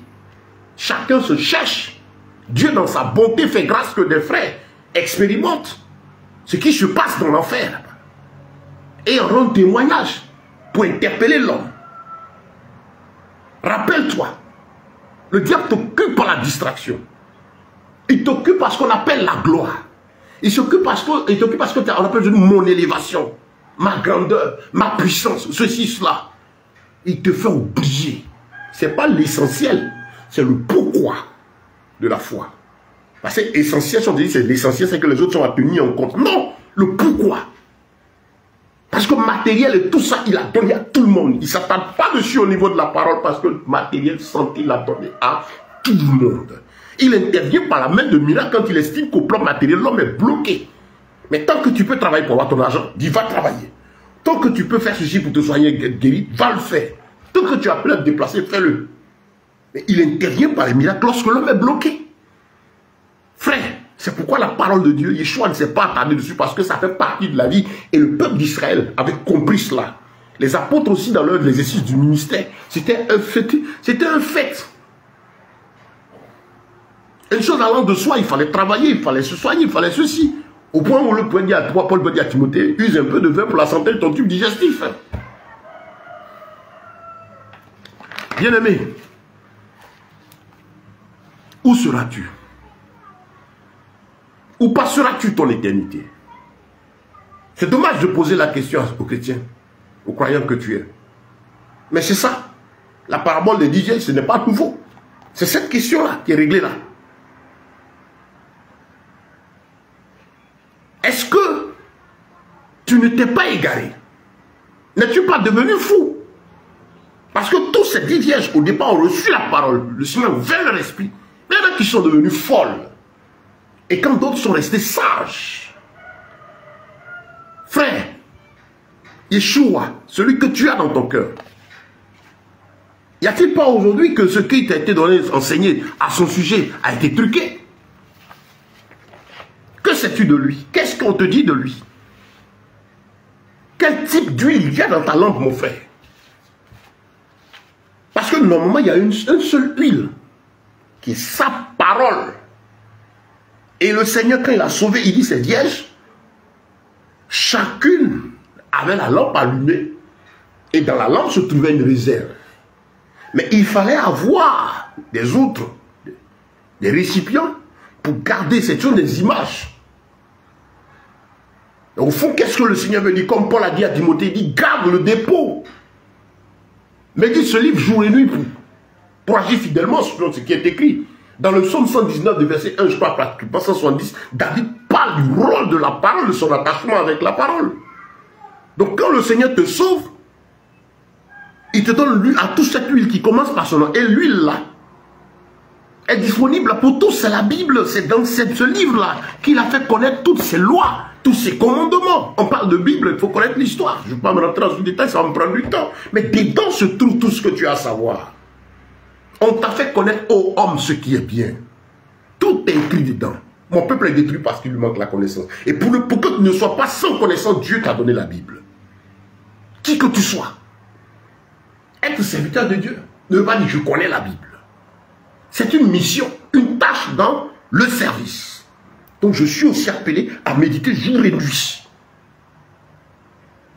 Chacun se cherche. Dieu dans sa bonté fait grâce que des frères expérimentent ce qui se passe dans l'enfer. Et rend témoignage pour interpeller l'homme. Rappelle-toi, le diable t'occupe par la distraction. Il t'occupe parce qu'on appelle la gloire. Il t'occupe parce qu'on appelle mon élévation, ma grandeur, ma puissance, ceci, cela. Il te fait oublier. Ce n'est pas l'essentiel, c'est le pourquoi de la foi. Parce que l'essentiel, c'est l'essentiel, c'est que les autres sont tenus en compte. Non, le pourquoi. Parce que le matériel et tout ça, il a donné à tout le monde. Il ne s'attend pas dessus au niveau de la parole parce que le matériel santé, il a donné à tout le monde. Il intervient par la main de miracle quand il estime qu'au plan matériel, l'homme est bloqué. Mais tant que tu peux travailler pour avoir ton argent, dis va travailler. Tant que tu peux faire ceci pour te soigner et être guéri, va le faire. Tant que tu as pu te déplacer, fais-le. Mais il intervient par les miracles lorsque l'homme est bloqué. Frère, c'est pourquoi la parole de Dieu, Yeshua ne s'est pas attardé dessus parce que ça fait partie de la vie. Et le peuple d'Israël avait compris cela. Les apôtres aussi dans l'exercice du ministère, c'était un fait. Une chose allant de soi, il fallait travailler, il fallait se soigner, il fallait ceci. Au point où le pouvait dire à toi, Paul peut dire à Timothée, use un peu de vin pour la santé de ton tube digestif. Bien-aimé, où seras-tu? Où passeras-tu ton éternité? C'est dommage de poser la question aux chrétiens, aux croyants que tu es. Mais c'est ça. La parabole de DJ, ce n'est pas nouveau. C'est cette question-là qui est réglée là. Est-ce que tu ne t'es pas égaré? N'es-tu pas devenu fou? Parce que tous ces 10 vierges, au départ, ont reçu la parole. Le Seigneur a ouvert leur esprit. Mais il y en a qui sont devenus folles. Et quand d'autres sont restés sages. Frère, Yeshua, celui que tu as dans ton cœur, y a-t-il pas aujourd'hui que ce qui t'a été donné, enseigné à son sujet, a été truqué? Que sais-tu de lui? Qu'est-ce qu'on te dit de lui? Quel type d'huile il y a dans ta lampe, mon frère? Parce que normalement, il y a une seule huile, qui est sa parole. Et le Seigneur, quand il a sauvé, il dit, ces vierges, chacune avait la lampe allumée. Et dans la lampe se trouvait une réserve. Mais il fallait avoir des autres, des récipients, pour garder cette chose, des images. Et au fond, qu'est-ce que le Seigneur veut dire? Comme Paul a dit à Timothée, il dit, garde le dépôt. Médite ce livre jour et nuit pour agir fidèlement selon ce qui est écrit. Dans le psaume 119, de verset 1, je crois, pratiquement 170, David parle du rôle de la parole, de son attachement avec la parole. Donc quand le Seigneur te sauve, il te donne l'huile, à toute cette huile qui commence par son nom. Et l'huile là est disponible pour tous. C'est la Bible, c'est dans ce livre-là qu'il a fait connaître toutes ses lois, tous ses commandements. On parle de Bible, il faut connaître l'histoire. Je ne vais pas me rentrer dans ce détail, ça va me prendre du temps. Mais dedans se trouve tout ce que tu as à savoir. On t'a fait connaître, ô homme, ce qui est bien. Tout est écrit dedans. Mon peuple est détruit parce qu'il lui manque la connaissance. Et pour que tu ne sois pas sans connaissance, Dieu t'a donné la Bible. Qui que tu sois. Être serviteur de Dieu ne veut pas dire je connais la Bible. C'est une mission, une tâche dans le service. Donc je suis aussi appelé à méditer jour et nuit.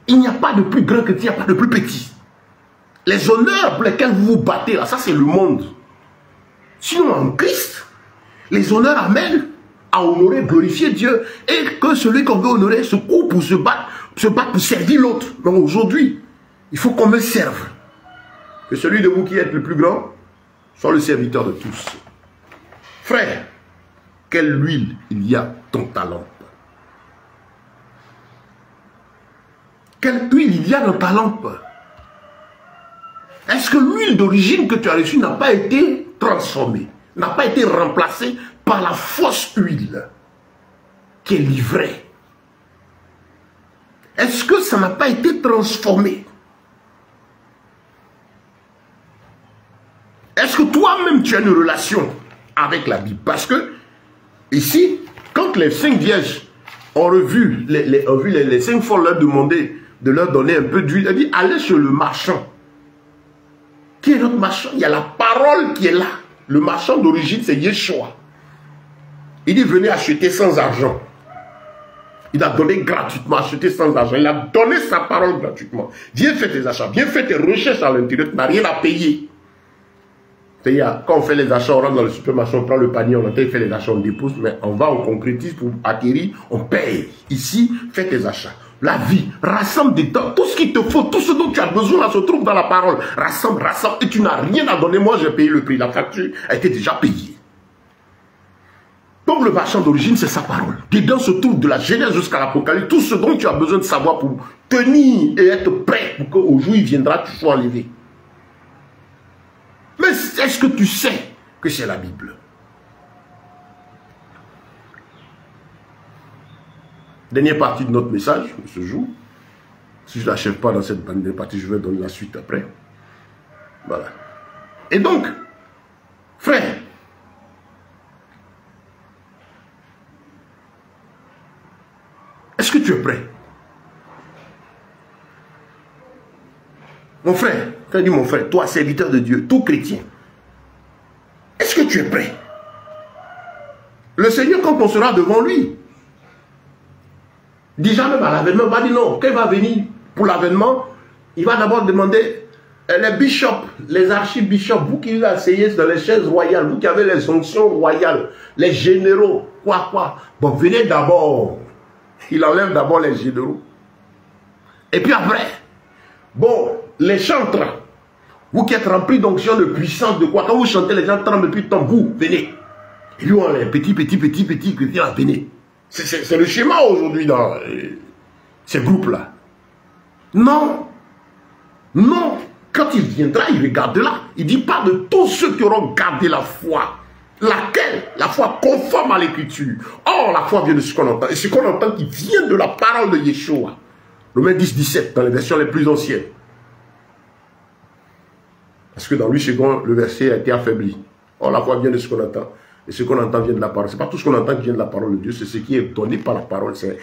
Il n'y a pas de plus grand que il n'y a pas de plus petit. Les honneurs pour lesquels vous vous battez là, ça c'est le monde. Sinon en Christ, les honneurs amènent à honorer, glorifier Dieu. Et que celui qu'on veut honorer se coupe pour se battre pour servir l'autre. Donc aujourd'hui, il faut qu'on me serve. Que celui de vous qui est le plus grand soit le serviteur de tous. Frère, quelle huile il y a dans ta lampe? Quelle huile il y a dans ta lampe? Est-ce que l'huile d'origine que tu as reçue n'a pas été transformée, n'a pas été remplacée par la fausse huile qui est livrée? Est-ce que ça n'a pas été transformé? Est-ce que toi-même tu as une relation avec la Bible? Parce que ici, quand les 5 vierges ont revu les 5 folles leur demander de leur donner un peu d'huile, elle dit allez chez le marchand. Qui est notre marchand? Il y a la parole qui est là. Le marchand d'origine c'est Yeshua. Il dit venez acheter sans argent. Il a donné gratuitement, acheter sans argent. Il a donné sa parole gratuitement. Viens faire tes achats, viens faire tes recherches à l'intérieur, tu n'as rien à payer. Quand on fait les achats, on rentre dans le supermarché, on prend le panier, on entend faire les achats, on dépose, mais on va, on concrétise pour acquérir, on paye. Ici, fais tes achats. La vie, rassemble des temps, tout ce qu'il te faut, tout ce dont tu as besoin, là, se trouve dans la parole. Rassemble, et tu n'as rien à donner. Moi, j'ai payé le prix, la facture a été déjà payée. Donc le marchand d'origine, c'est sa parole. Dedans se trouve de la Genèse jusqu'à l'Apocalypse, tout ce dont tu as besoin de savoir pour tenir et être prêt pour qu'au jour où il viendra, tu sois enlevé. Mais est-ce que tu sais que c'est la Bible? Dernière partie de notre message de ce jour. Si je ne l'achève pas dans cette dernière partie, je vais donner la suite après. Voilà. Et donc, frère, est-ce que tu es prêt? Mon frère, quand je dis mon frère, toi, serviteur de Dieu, tout chrétien, est-ce que tu es prêt? Le Seigneur, quand on sera devant lui, déjà même à l'avènement, va dire non, quand il va venir pour l'avènement, il va d'abord demander les bishops, les archibishops, vous qui vous asseyez dans les chaises royales, vous qui avez les fonctions royales, les généraux, quoi. Bon, venez d'abord. Il enlève d'abord les généraux. Et puis après, bon, les chantres, vous qui êtes remplis d'onction, de puissance, de quoi, quand vous chantez, les gens tremblent depuis le temps, vous, venez. Et lui, on est petit chrétiens, venez. C'est le schéma aujourd'hui dans ces groupes-là. Non. Quand il viendra, il regardera. Il dit pas de tous ceux qui auront gardé la foi. Laquelle? La foi conforme à l'écriture. Or, la foi vient de ce qu'on entend. Et ce qu'on entend qui vient de la parole de Yeshua. Romains 10, 17, dans les versions les plus anciennes. Parce que dans lui, second, le verset a été affaibli. Or, la foi vient de ce qu'on entend. Et ce qu'on entend vient de la parole. Ce n'est pas tout ce qu'on entend qui vient de la parole de Dieu. C'est ce qui est donné par la parole. C'est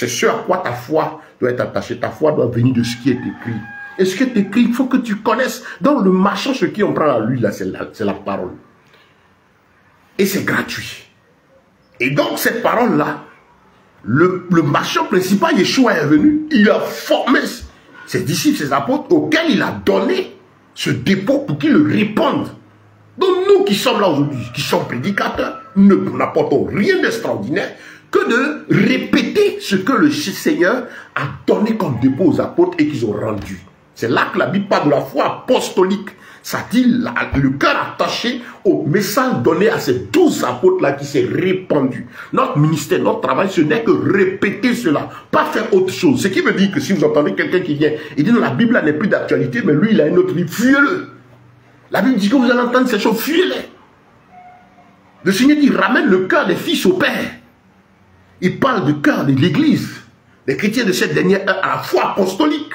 ce à quoi ta foi doit être attachée. Ta foi doit venir de ce qui est écrit. Et ce qui est écrit, il faut que tu connaisses. Dans le marchand, ce qui on prend à lui, là, c'est la parole. Et c'est gratuit. Et donc, cette parole-là, le marchand principal, Yeshua, est venu. Il a formé ses disciples, ses apôtres, auxquels il a donné ce dépôt pour qu'ils le répandent. Donc, nous qui sommes là aujourd'hui, qui sommes prédicateurs, nous n'apportons rien d'extraordinaire que de répéter ce que le Seigneur a donné comme dépôt aux apôtres et qu'ils ont rendu. C'est là que la Bible parle de la foi apostolique. Ça dit le cœur attaché au message donné à ces 12 apôtres-là qui s'est répandu. Notre ministère, notre travail, ce n'est que répéter cela, pas faire autre chose. Ce qui veut dire que si vous entendez quelqu'un qui vient et dit non, la Bible n'est plus d'actualité, mais lui, il a une autre livre, fuyez-le. La Bible dit que vous allez entendre ces choses, fuyez-les. Le Seigneur dit, ramène le cœur des fils au Père. Il parle du cœur de l'Église, des chrétiens de cette dernière heure, à la foi apostolique.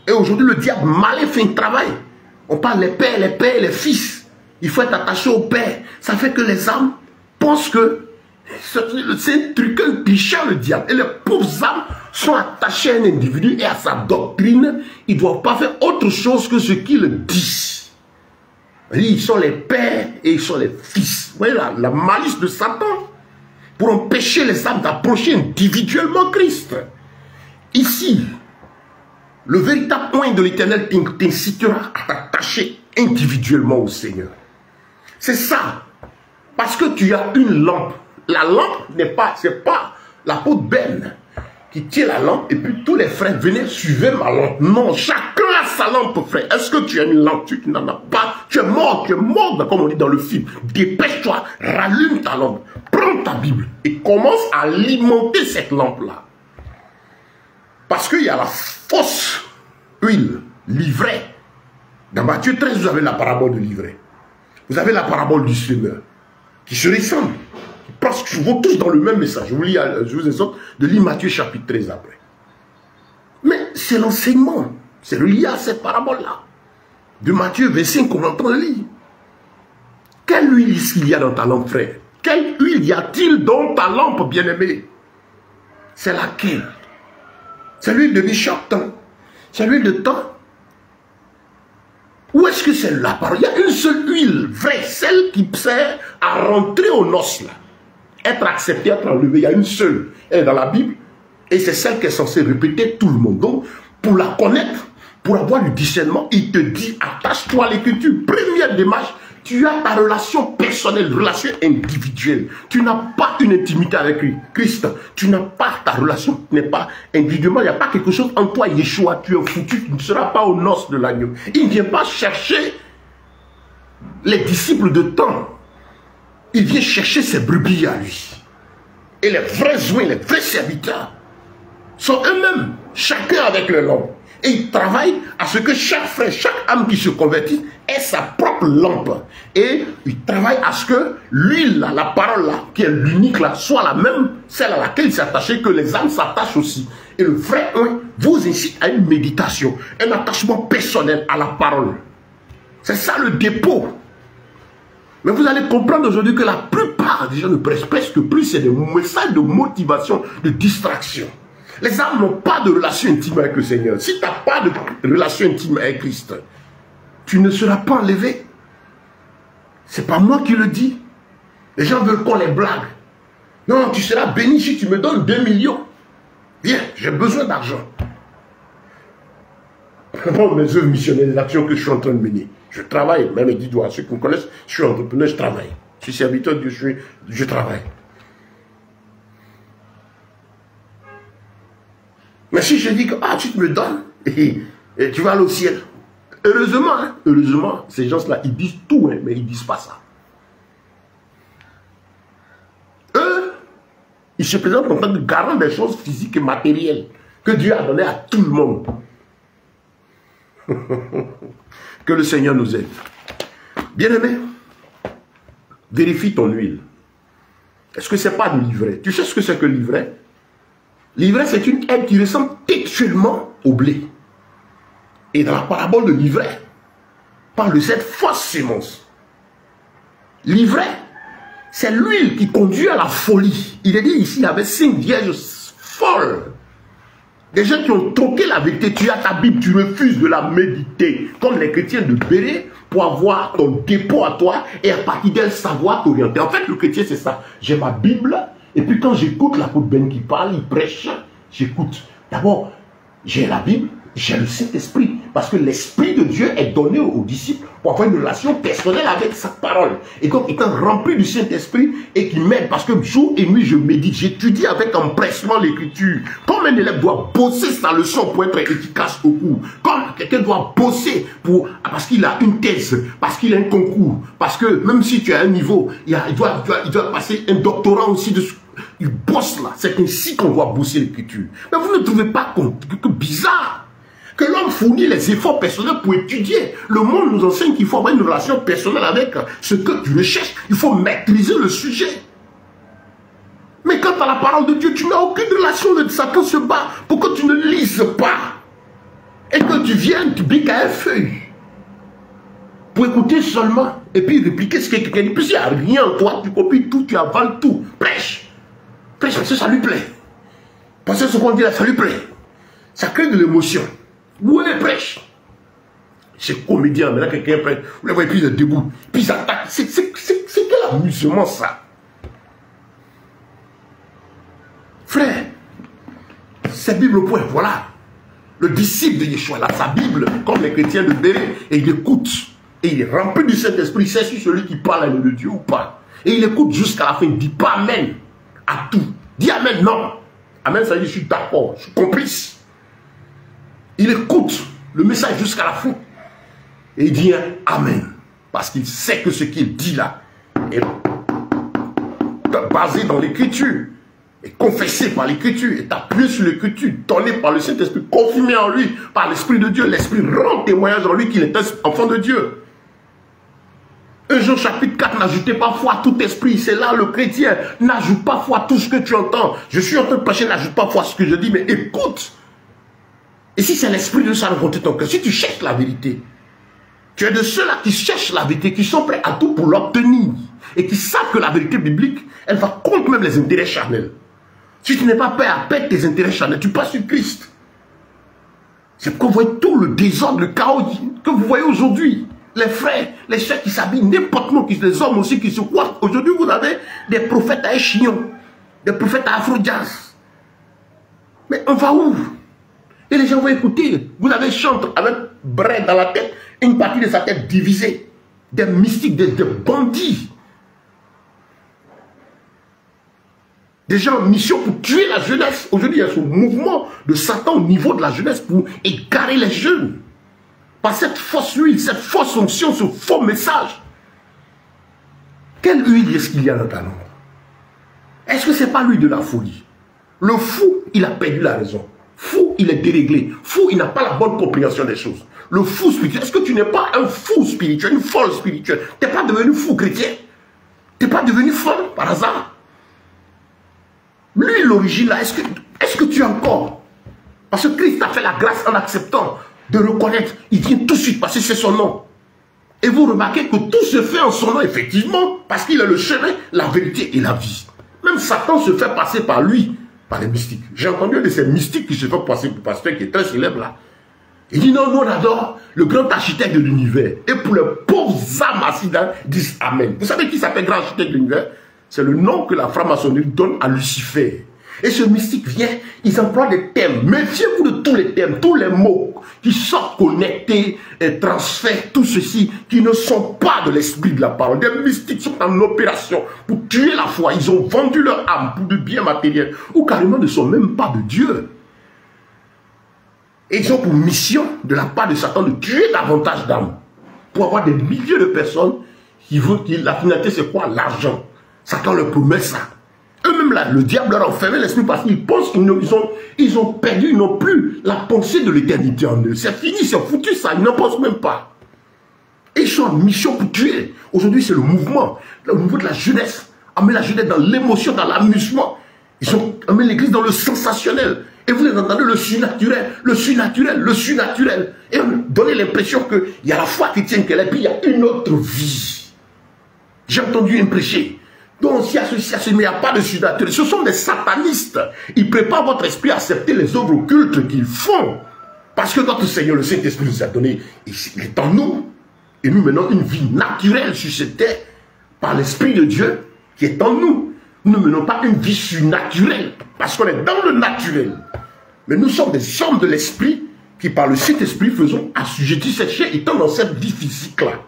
Et aujourd'hui, le diable malin fait un travail. On parle les pères, les fils. Il faut être attaché au Père. Ça fait que les âmes pensent que c'est un truc, un cliché, le diable. Et les pauvres âmes sont attachées à un individu et à sa doctrine. Ils ne doivent pas faire autre chose que ce qu'il dit. Ils sont les pères et ils sont les fils. Vous voyez la malice de Satan pour empêcher les âmes d'approcher individuellement Christ. Ici, le véritable point de l'Éternel t'incitera à t'attacher individuellement au Seigneur. C'est ça. Parce que tu as une lampe. La lampe c'est pas l'apôtre Ben qui tient la lampe et puis tous les frères venez suivre ma lampe. Non, chacun a sa lampe, frère. Est-ce que tu as une lampe? Tu n'en as pas. Tu es mort, comme on dit dans le film. Dépêche-toi, rallume ta lampe. Prends ta Bible et commence à alimenter cette lampe-là. Parce qu'il y a la fausse huile, l'ivraie. Dans Matthieu 13, vous avez la parabole de l'ivraie. Vous avez la parabole du semeur, qui se ressemble. Parce que vont tous dans le même message. Je vous exhorte de lire Matthieu chapitre 13 après. Mais c'est l'enseignement. C'est relié à cette parabole-là. De Matthieu 25 qu'on entend lire. Quelle huile est-ce qu'il y a dans ta lampe, frère? Quelle huile y a-t-il dans ta lampe, bien-aimée? C'est laquelle? C'est l'huile de Bishop-Tan. C'est l'huile de temps. Où est-ce que c'est la parole? Il y a une seule huile vraie, celle qui sert à rentrer aux noces là. Être accepté, être enlevé, il y a une seule. Elle est dans la Bible et c'est celle qui est censée répéter tout le monde. Donc, pour la connaître, pour avoir du discernement, il te dit, attache-toi à l'écriture. Première démarche, tu as ta relation personnelle, relation individuelle. Tu n'as pas une intimité avec Christ. Tu n'as pas ta relation, tu n'es pas individuellement, il n'y a pas quelque chose en toi, Yeshua, tu es foutu, tu ne seras pas aux noces de l'agneau. Il ne vient pas chercher les disciples de temps. Il vient chercher ses brebis à lui. Et les vrais joints, les vrais serviteurs sont eux-mêmes, chacun avec leur lampe. Et ils travaillent à ce que chaque frère, chaque âme qui se convertit ait sa propre lampe. Et ils travaillent à ce que l'huile, la parole là, qui est l'unique là, soit la même, celle à laquelle il s'est attaché, que les âmes s'attachent aussi. Et le vrai un vous incite à une méditation, un attachement personnel à la parole. C'est ça le dépôt. Mais vous allez comprendre aujourd'hui que la plupart des gens ne prêchent presque plus, c'est des messages de motivation, de distraction. Les âmes n'ont pas de relation intime avec le Seigneur. Si tu n'as pas de relation intime avec Christ, tu ne seras pas enlevé. Ce n'est pas moi qui le dis. Les gens veulent qu'on les blague. Non, tu seras béni si tu me donnes 2 millions. Viens, j'ai besoin d'argent. Bon, mes œuvres missionnaires, les actions que je suis en train de mener. Je travaille, même dites-moi, ceux qui me connaissent, je suis entrepreneur, je travaille. Je suis serviteur de Dieu, je travaille. Mais si je dis que tu me donnes, et tu vas aller au ciel. Heureusement, hein, heureusement, ces gens-là, ils disent tout, hein, mais ils ne disent pas ça. Eux, ils se présentent en tant que garant des choses physiques et matérielles que Dieu a donné à tout le monde. Que le Seigneur nous aide. Bien-aimé, vérifie ton huile. Est-ce que ce n'est pas du livret? Tu sais ce que c'est que le livret? L'ivraie, c'est une herbe qui ressemble textuellement au blé. Et dans la parabole de l'ivraie, parle de cette fausse sémence. L'ivraie, c'est l'huile qui conduit à la folie. Il est dit ici, il y avait 5 vierges folles. Des gens qui ont troqué la vérité. Tu as ta Bible, tu refuses de la méditer. Comme les chrétiens de Béret, pour avoir ton dépôt à toi et à partir d'elle savoir t'orienter. En fait, le chrétien, c'est ça. J'ai ma Bible. Et puis quand j'écoute l'apôtre Ben qui parle, il prêche, j'écoute. D'abord, j'ai la Bible, j'ai le Saint-Esprit. Parce que l'Esprit de Dieu est donné aux disciples pour avoir une relation personnelle avec sa parole. Et donc, étant rempli du Saint-Esprit et qui m'aide, parce que jour et nuit, je médite, j'étudie avec empressement l'Écriture. Comme un élève doit bosser sa leçon pour être efficace au cours. Comme quelqu'un doit bosser parce qu'il a une thèse, parce qu'il a un concours. Parce que même si tu as un niveau, il doit passer un doctorat aussi dessus. Il bosse là. C'est ainsi qu'on doit bosser l'Écriture. Mais vous ne trouvez pas que bizarre que l'homme fournit les efforts personnels pour étudier. Le monde nous enseigne qu'il faut avoir une relation personnelle avec ce que tu recherches. Il faut maîtriser le sujet. Mais quant à la parole de Dieu, tu n'as aucune relation de Satan se bat pour que tu ne lises pas. Et que tu viennes, tu piques à un feuille. Pour écouter seulement. Et puis répliquer ce que quelqu'un dit. Puis il n'y a rien en toi, tu copies tout, tu avales tout. Prêche. Prêche parce que ça lui plaît. Parce que ce qu'on dit là, ça lui plaît. Ça crée de l'émotion. Où est prêche? C'est comédien, mais là quelqu'un prêche. Vous le voyez, puis il est debout. Puis il attaque. C'est quel amusement ça? Frère, c'est Bible au point, voilà. Le disciple de Yeshua, là, sa Bible, comme les chrétiens de Béret, et il écoute. Et il est rempli du Saint-Esprit, il sait si celui qui parle de Dieu ou pas. Et il écoute jusqu'à la fin, il ne dit pas Amen à tout. Dis Amen, non. Amen, ça veut dire je suis d'accord, je suis complice. Il écoute le message jusqu'à la fin. Et il dit Amen. Parce qu'il sait que ce qu'il dit là est basé dans l'Écriture. Est confessé par l'Écriture. Est appuyé sur l'Écriture. Donné par le Saint-Esprit. Confirmé en lui par l'Esprit de Dieu. L'Esprit rend témoignage en lui qu'il est un enfant de Dieu. 1 Jean chapitre 4, n'ajoutez pas foi à tout esprit. C'est là le chrétien. N'ajoute pas foi à tout ce que tu entends. Je suis en train de prêcher, n'ajoute pas foi à ce que je dis, mais écoute. Et si c'est l'Esprit de Dieu, ça va rencontrer ton cœur. Si tu cherches la vérité, tu es de ceux-là qui cherchent la vérité, qui sont prêts à tout pour l'obtenir. Et qui savent que la vérité biblique, elle va contre même les intérêts charnels. Si tu n'es pas prêt à perdre tes intérêts charnels, tu passes sur Christ. C'est pourquoi vous voyez tout le désordre, le chaos que vous voyez aujourd'hui. Les frères, les sœurs qui s'habillent n'importe comment, les hommes aussi qui se croient. Aujourd'hui, vous avez des prophètes à échillon, des prophètes à afro-jazz. Mais on va où? Et les gens vont écouter. Vous avez chanté avec Brett dans la tête, une partie de sa tête divisée. Des mystiques, des bandits. Des gens en mission pour tuer la jeunesse. Aujourd'hui, il y a ce mouvement de Satan au niveau de la jeunesse pour égarer les jeunes. Par cette fausse huile, cette fausse onction, ce faux message. Quelle huile est-ce qu'il y a dans ta langue? Est-ce que ce n'est pas l'huile de la folie? Le fou, il a perdu la raison. Fou, il est déréglé. Fou, il n'a pas la bonne compréhension des choses. Le fou spirituel, est-ce que tu n'es pas un fou spirituel, une folle spirituelle? Tu n'es pas devenu fou chrétien. Tu n'es pas devenu folle par hasard. Lui, l'origine là, est-ce que tu es encore? Parce que Christ a fait la grâce en acceptant de reconnaître. Il vient tout de suite parce que c'est son nom. Et vous remarquez que tout se fait en son nom, effectivement, parce qu'il est le chemin, la vérité et la vie. Même Satan se fait passer par lui, par les mystiques. J'ai entendu un de ces mystiques qui se fait passer pour pasteur, qui est très célèbre là. Il dit non, nous on adore le grand architecte de l'univers. Et pour les pauvres âmes assises, disent Amen. Vous savez qui s'appelle grand architecte de l'univers? C'est le nom que la franc-maçonnerie donne à Lucifer. Et ce mystique vient, ils emploient des thèmes. Méfiez-vous de tous les thèmes, tous les mots qui sont connectés, transferts, tout ceci, qui ne sont pas de l'esprit de la parole. Des mystiques sont en opération pour tuer la foi. Ils ont vendu leur âme pour du bien matériel, ou carrément ne sont même pas de Dieu. Et ils ont pour mission, de la part de Satan, de tuer davantage d'âmes, pour avoir des milliers de personnes qui veulent, la finalité c'est quoi? L'argent. Satan leur promet ça. Eux-mêmes, là, le diable leur a enfermé l'esprit parce qu'ils pensent qu'ils ont perdu, ils n'ont plus la pensée de l'éternité en eux. C'est fini, c'est foutu ça, ils n'en pensent même pas. Et ils sont en mission pour tuer. Aujourd'hui, c'est le mouvement, au niveau de la jeunesse. Amener la jeunesse dans l'émotion, dans l'amusement. Ils ont amené l'église dans le sensationnel. Et vous les entendez, le surnaturel, le surnaturel, le surnaturel. Et on donne l'impression qu'il y a la foi chrétienne qu'elle est, puis il y a une autre vie. J'ai entendu un prêcher. Donc, s'il y a ceci, mais il n'y a pas de surnaturel. Ce sont des satanistes. Ils préparent votre esprit à accepter les œuvres occultes qu'ils font. Parce que notre Seigneur, le Saint-Esprit, nous a donné, il est en nous. Et nous menons une vie naturelle sur cette terre, par l'Esprit de Dieu qui est en nous. Nous ne menons pas une vie surnaturelle, parce qu'on est dans le naturel. Mais nous sommes des hommes de l'Esprit qui, par le Saint-Esprit, faisons assujettir cette chair étant dans cette vie physique-là.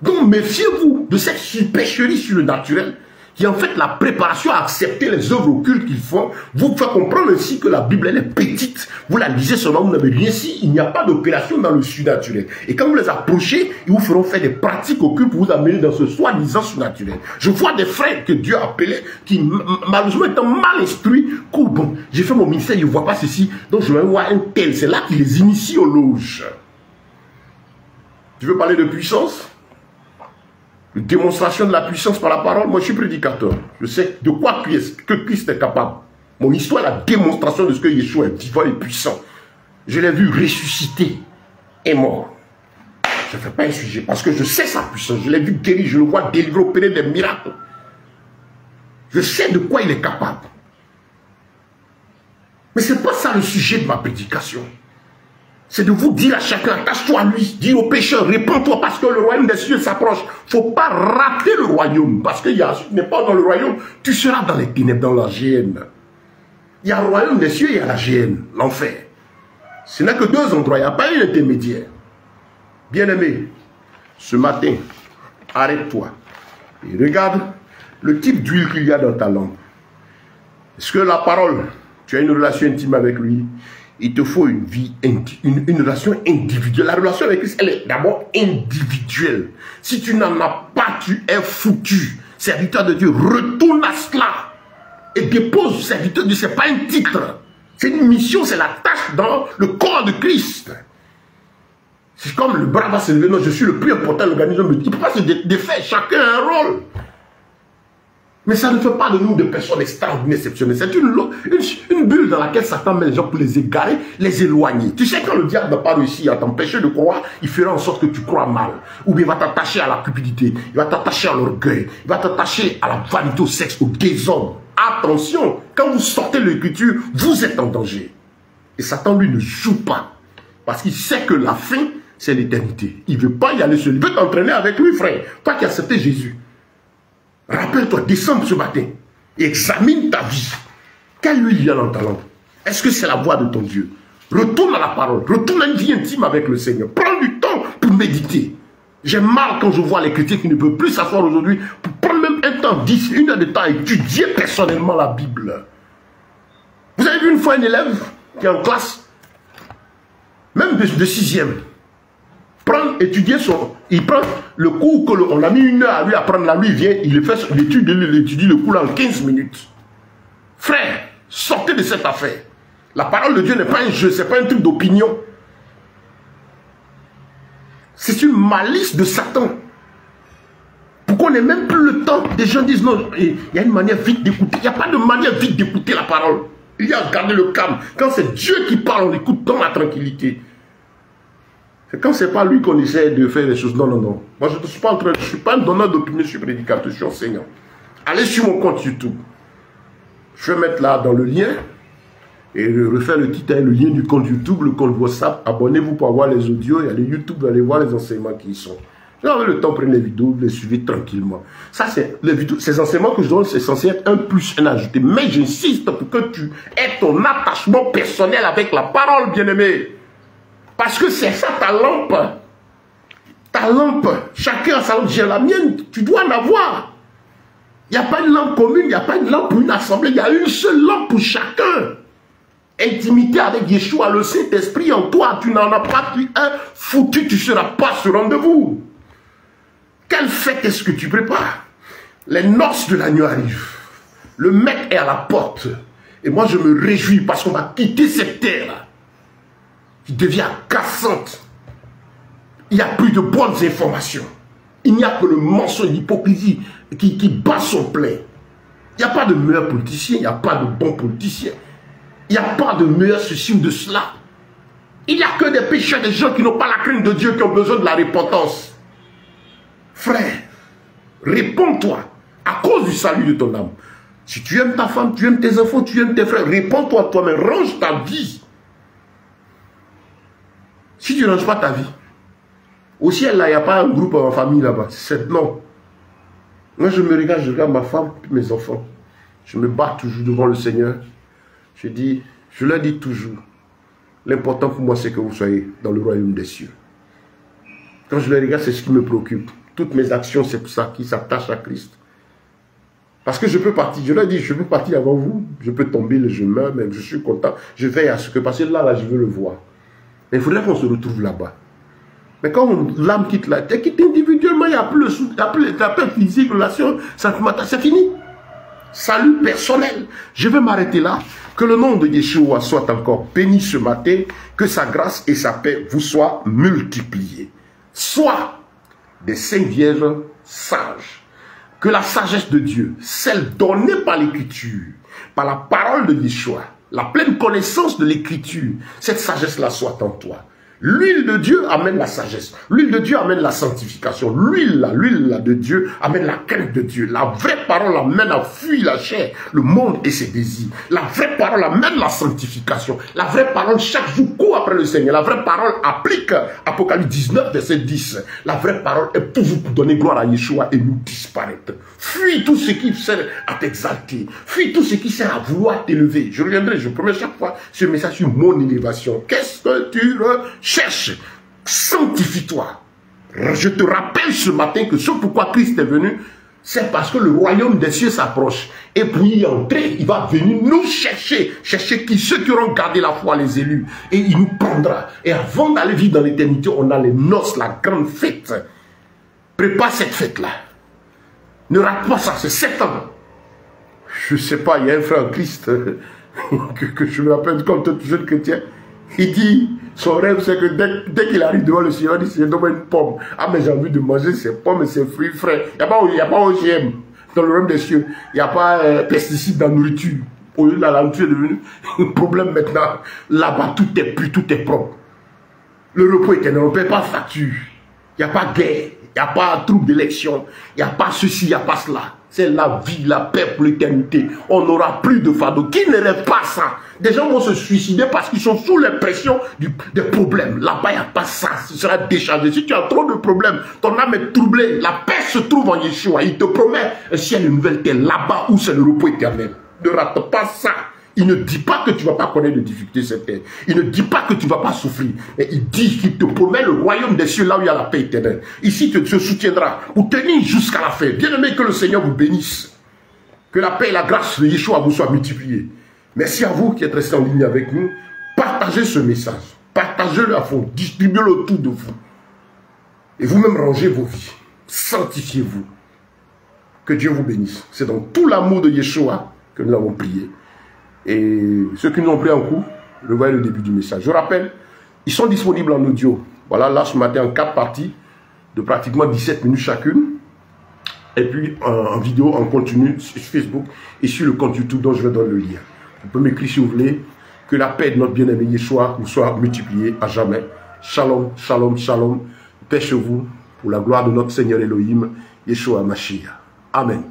Donc, méfiez-vous de cette supercherie sur le naturel, qui est en fait la préparation à accepter les œuvres occultes qu'ils font. Vous faites comprendre aussi que la Bible, elle est petite. Vous la lisez seulement, vous n'avez rien ici. Il n'y a pas d'opération dans le surnaturel. Et quand vous les approchez, ils vous feront faire des pratiques occultes pour vous amener dans ce soi-disant surnaturel. Je vois des frères que Dieu a appelés, qui malheureusement étant mal instruits, bon, j'ai fait mon ministère, ils ne voient pas ceci, donc je vais voir un tel. C'est là qu'ils les initient aux loges. Tu veux parler de puissance? Une démonstration de la puissance par la parole. Moi, je suis prédicateur. Je sais de quoi Christ est capable. Mon histoire est la démonstration de ce que Yeshua est vivant et puissant. Je l'ai vu ressusciter et mort. Je ne fais pas un sujet parce que je sais sa puissance. Je l'ai vu guérir, je le vois délivrer, opérer des miracles. Je sais de quoi il est capable. Mais ce n'est pas ça le sujet de ma prédication. C'est de vous dire à chacun, attache-toi à lui, dis aux pécheurs, répands-toi parce que le royaume des cieux s'approche. Il ne faut pas rater le royaume, parce que tu n'es pas dans le royaume, tu seras dans les ténèbres, dans la géhenne. Il y a le royaume des cieux et il y a la géhenne, l'enfer. Ce n'est que deux endroits, il n'y a pas un intermédiaire. Bien-aimé, ce matin, arrête-toi et regarde le type d'huile qu'il y a dans ta lampe. Est-ce que la parole, tu as une relation intime avec lui? Il te faut une vie, une relation individuelle. La relation avec Christ, elle est d'abord individuelle. Si tu n'en as pas, tu es foutu. Serviteur de Dieu, retourne à cela. Et dépose serviteur de Dieu. Ce n'est pas un titre. C'est une mission, c'est la tâche dans le corps de Christ. C'est comme le bras va se lever. Non, je suis le plus important de l'organisme. Il ne peut pas se défaire. Chacun a un rôle. Mais ça ne fait pas de nous des personnes extraordinaires, exceptionnelles. C'est une bulle dans laquelle Satan met les gens pour les égarer, les éloigner. Tu sais, quand le diable n'a pas réussi à t'empêcher de croire, il fera en sorte que tu crois mal. Ou bien il va t'attacher à la cupidité, il va t'attacher à l'orgueil, il va t'attacher à la vanité, au sexe, au désordre. Attention, quand vous sortez de l'écriture, vous êtes en danger. Et Satan, lui, ne joue pas. Parce qu'il sait que la fin, c'est l'éternité. Il ne veut pas y aller seul. Il veut t'entraîner avec lui, frère. Toi qui as accepté Jésus. Rappelle-toi, descends ce matin et examine ta vie. Quelle huile il y a dans ta lampe? Est-ce que c'est la voix de ton Dieu? Retourne à la parole, retourne à une vie intime avec le Seigneur. Prends du temps pour méditer. J'ai mal quand je vois les chrétiens qui ne peuvent plus s'asseoir aujourd'hui pour prendre même un temps, 10, une heure de temps à étudier personnellement la Bible. Vous avez vu une fois un élève qui est en classe, même de 6e, étudier il prend le cours qu'on a mis une heure à lui apprendre, là, lui il vient, il fait l'étude, il étudie le cours en 15 minutes. Frère, sortez de cette affaire. La parole de Dieu n'est pas un jeu, c'est pas un truc d'opinion. C'est une malice de Satan. Pourquoi on n'ait même plus le temps? Des gens disent non, il y a une manière vite d'écouter. Il n'y a pas de manière vite d'écouter la parole. Il y a à garder le calme. Quand c'est Dieu qui parle, on écoute dans la tranquillité. C'est quand c'est pas lui qu'on essaie de faire les choses. Non, non, non. Moi, je ne suis pas en train, je suis pas un donneur d'opinion, je suis prédicateur, je suis enseignant. Allez sur mon compte YouTube. Je vais mettre là dans le lien et refaire le titre, le lien du compte YouTube, le compte WhatsApp. Abonnez-vous pour avoir les audios et allez YouTube, allez voir les enseignements qui y sont. J'avais le temps, prenez les vidéos, les suivez tranquillement. Ça, c'est les vidéos, ces enseignements que je donne, c'est censé être un plus, un ajouté. Mais j'insiste pour que tu aies ton attachement personnel avec la parole, bien-aimé. Parce que c'est ça ta lampe. Ta lampe. Chacun a sa lampe. J'ai la mienne, tu dois en avoir. Il n'y a pas une lampe commune, il n'y a pas une lampe pour une assemblée, il y a une seule lampe pour chacun. Intimité avec Yeshua, le Saint-Esprit en toi, tu n'en as pas plus un, foutu, tu ne seras pas ce rendez-vous. Quelle fête est-ce que tu prépares? Les noces de l'agneau arrivent. Le maître est à la porte. Et moi, je me réjouis parce qu'on va quitter cette terre qui devient cassante. Il n'y a plus de bonnes informations. Il n'y a que le mensonge, l'hypocrisie qui bat son plein. Il n'y a pas de meilleurs politiciens, il n'y a pas de bons politiciens. Il n'y a pas de meilleur ceci ou de cela. Il n'y a que des pécheurs, des gens qui n'ont pas la crainte de Dieu, qui ont besoin de la repentance. Frère, réponds-toi à cause du salut de ton âme. Si tu aimes ta femme, tu aimes tes enfants, tu aimes tes frères, réponds-toi à toi-même, range ta vie. Si tu ne ranges pas ta vie, au ciel, là, il n'y a pas un groupe en famille là-bas. Non. Moi, je regarde ma femme, mes enfants. Je me bats toujours devant le Seigneur. Je leur dis toujours, l'important pour moi, c'est que vous soyez dans le royaume des cieux. Quand je les regarde, c'est ce qui me préoccupe. Toutes mes actions, c'est pour ça, qui s'attachent à Christ. Parce que je peux partir, je leur dis, je peux partir avant vous, je peux tomber, je meurs, mais je suis content, je veille à ce que, parce que là, je veux le voir. Mais il faudrait qu'on se retrouve là-bas. Mais quand l'âme quitte la terre, quitte individuellement, il n'y a plus la paix physique, relation, sentimentale, c'est fini. Salut personnel. Je vais m'arrêter là. Que le nom de Yeshua soit encore béni ce matin, que sa grâce et sa paix vous soient multipliées. Sois des saints vierges sages. Que la sagesse de Dieu, celle donnée par l'Écriture, par la parole de Yeshua, la pleine connaissance de l'Écriture, cette sagesse-là soit en toi. L'huile de Dieu amène la sagesse. L'huile de Dieu amène la sanctification. L'huile de Dieu amène la crainte de Dieu. La vraie parole amène à fuir la chair, le monde et ses désirs. La vraie parole amène la sanctification. La vraie parole, chaque jour, court après le Seigneur. La vraie parole applique Apocalypse 19, verset 10. La vraie parole est toujours pour donner gloire à Yeshua et nous disparaître. Fuis tout ce qui sert à t'exalter. Fuis tout ce qui sert à vouloir t'élever. Je reviendrai, je promets chaque fois ce message sur mon élévation. Qu'est-ce que tu recherches? Sanctifie-toi. Je te rappelle ce matin que ce pourquoi Christ est venu, c'est parce que le royaume des cieux s'approche. Et pour y entrer, il va venir nous chercher. Chercher qui? Ceux qui auront gardé la foi, les élus. Et il nous prendra. Et avant d'aller vivre dans l'éternité, on a les noces, la grande fête. Prépare cette fête-là. Ne rate pas ça, c'est 7 ans. Je ne sais pas, il y a un frère en Christ que je me rappelle comme tout jeune chrétien. Il dit, son rêve c'est que dès qu'il arrive devant le Seigneur, il dit, Seigneur, donne-moi une pomme. Ah mais j'ai envie de manger ces pommes et ces fruits frais. Il n'y a pas OGM dans le royaume des cieux. Il n'y a pas pesticides dans la nourriture. Au lieu de la nourriture est devenu un problème maintenant. Là-bas, tout est pur, tout est propre. Le repos éternel, on ne paie pas facture. Il n'y a pas guerre. Il n'y a pas trouble d'élection, il n'y a pas ceci, il n'y a pas cela. C'est la vie, la paix pour l'éternité. On n'aura plus de fardeau. Qui ne rêve pas ça? Des gens vont se suicider parce qu'ils sont sous la pression des problèmes. Là-bas, il n'y a pas ça. Ce sera déchargé. Si tu as trop de problèmes, ton âme est troublée. La paix se trouve en Yeshua. Il te promet un ciel et une nouvelle terre là-bas où c'est le repos éternel. Ne rate pas ça. Il ne dit pas que tu ne vas pas connaître de difficultés cette terre. Il ne dit pas que tu ne vas pas souffrir. Mais il dit qu'il te promet le royaume des cieux là où il y a la paix éternelle. Ici, tu te soutiendras pour tenir jusqu'à la fin. Bien aimé, que le Seigneur vous bénisse. Que la paix et la grâce de Yeshua vous soient multipliées. Merci à vous qui êtes restés en ligne avec nous. Partagez ce message. Partagez-le à fond. Distribuez-le autour de vous. Et vous-même rangez vos vies. Sanctifiez-vous. Que Dieu vous bénisse. C'est dans tout l'amour de Yeshua que nous avons prié. Et ceux qui nous ont pris en coup, je vois le début du message. Je rappelle, ils sont disponibles en audio. Voilà, là ce matin en 4 parties de pratiquement 17 minutes chacune. Et puis en vidéo, en continu sur Facebook et sur le compte YouTube dont je vais donner le lien. Vous pouvez m'écrire si vous voulez. Que la paix de notre bien-aimé Yeshua vous soit multipliée à jamais. Shalom, shalom, shalom. Paix chez vous pour la gloire de notre Seigneur Elohim, Yeshua Mashiach. Amen.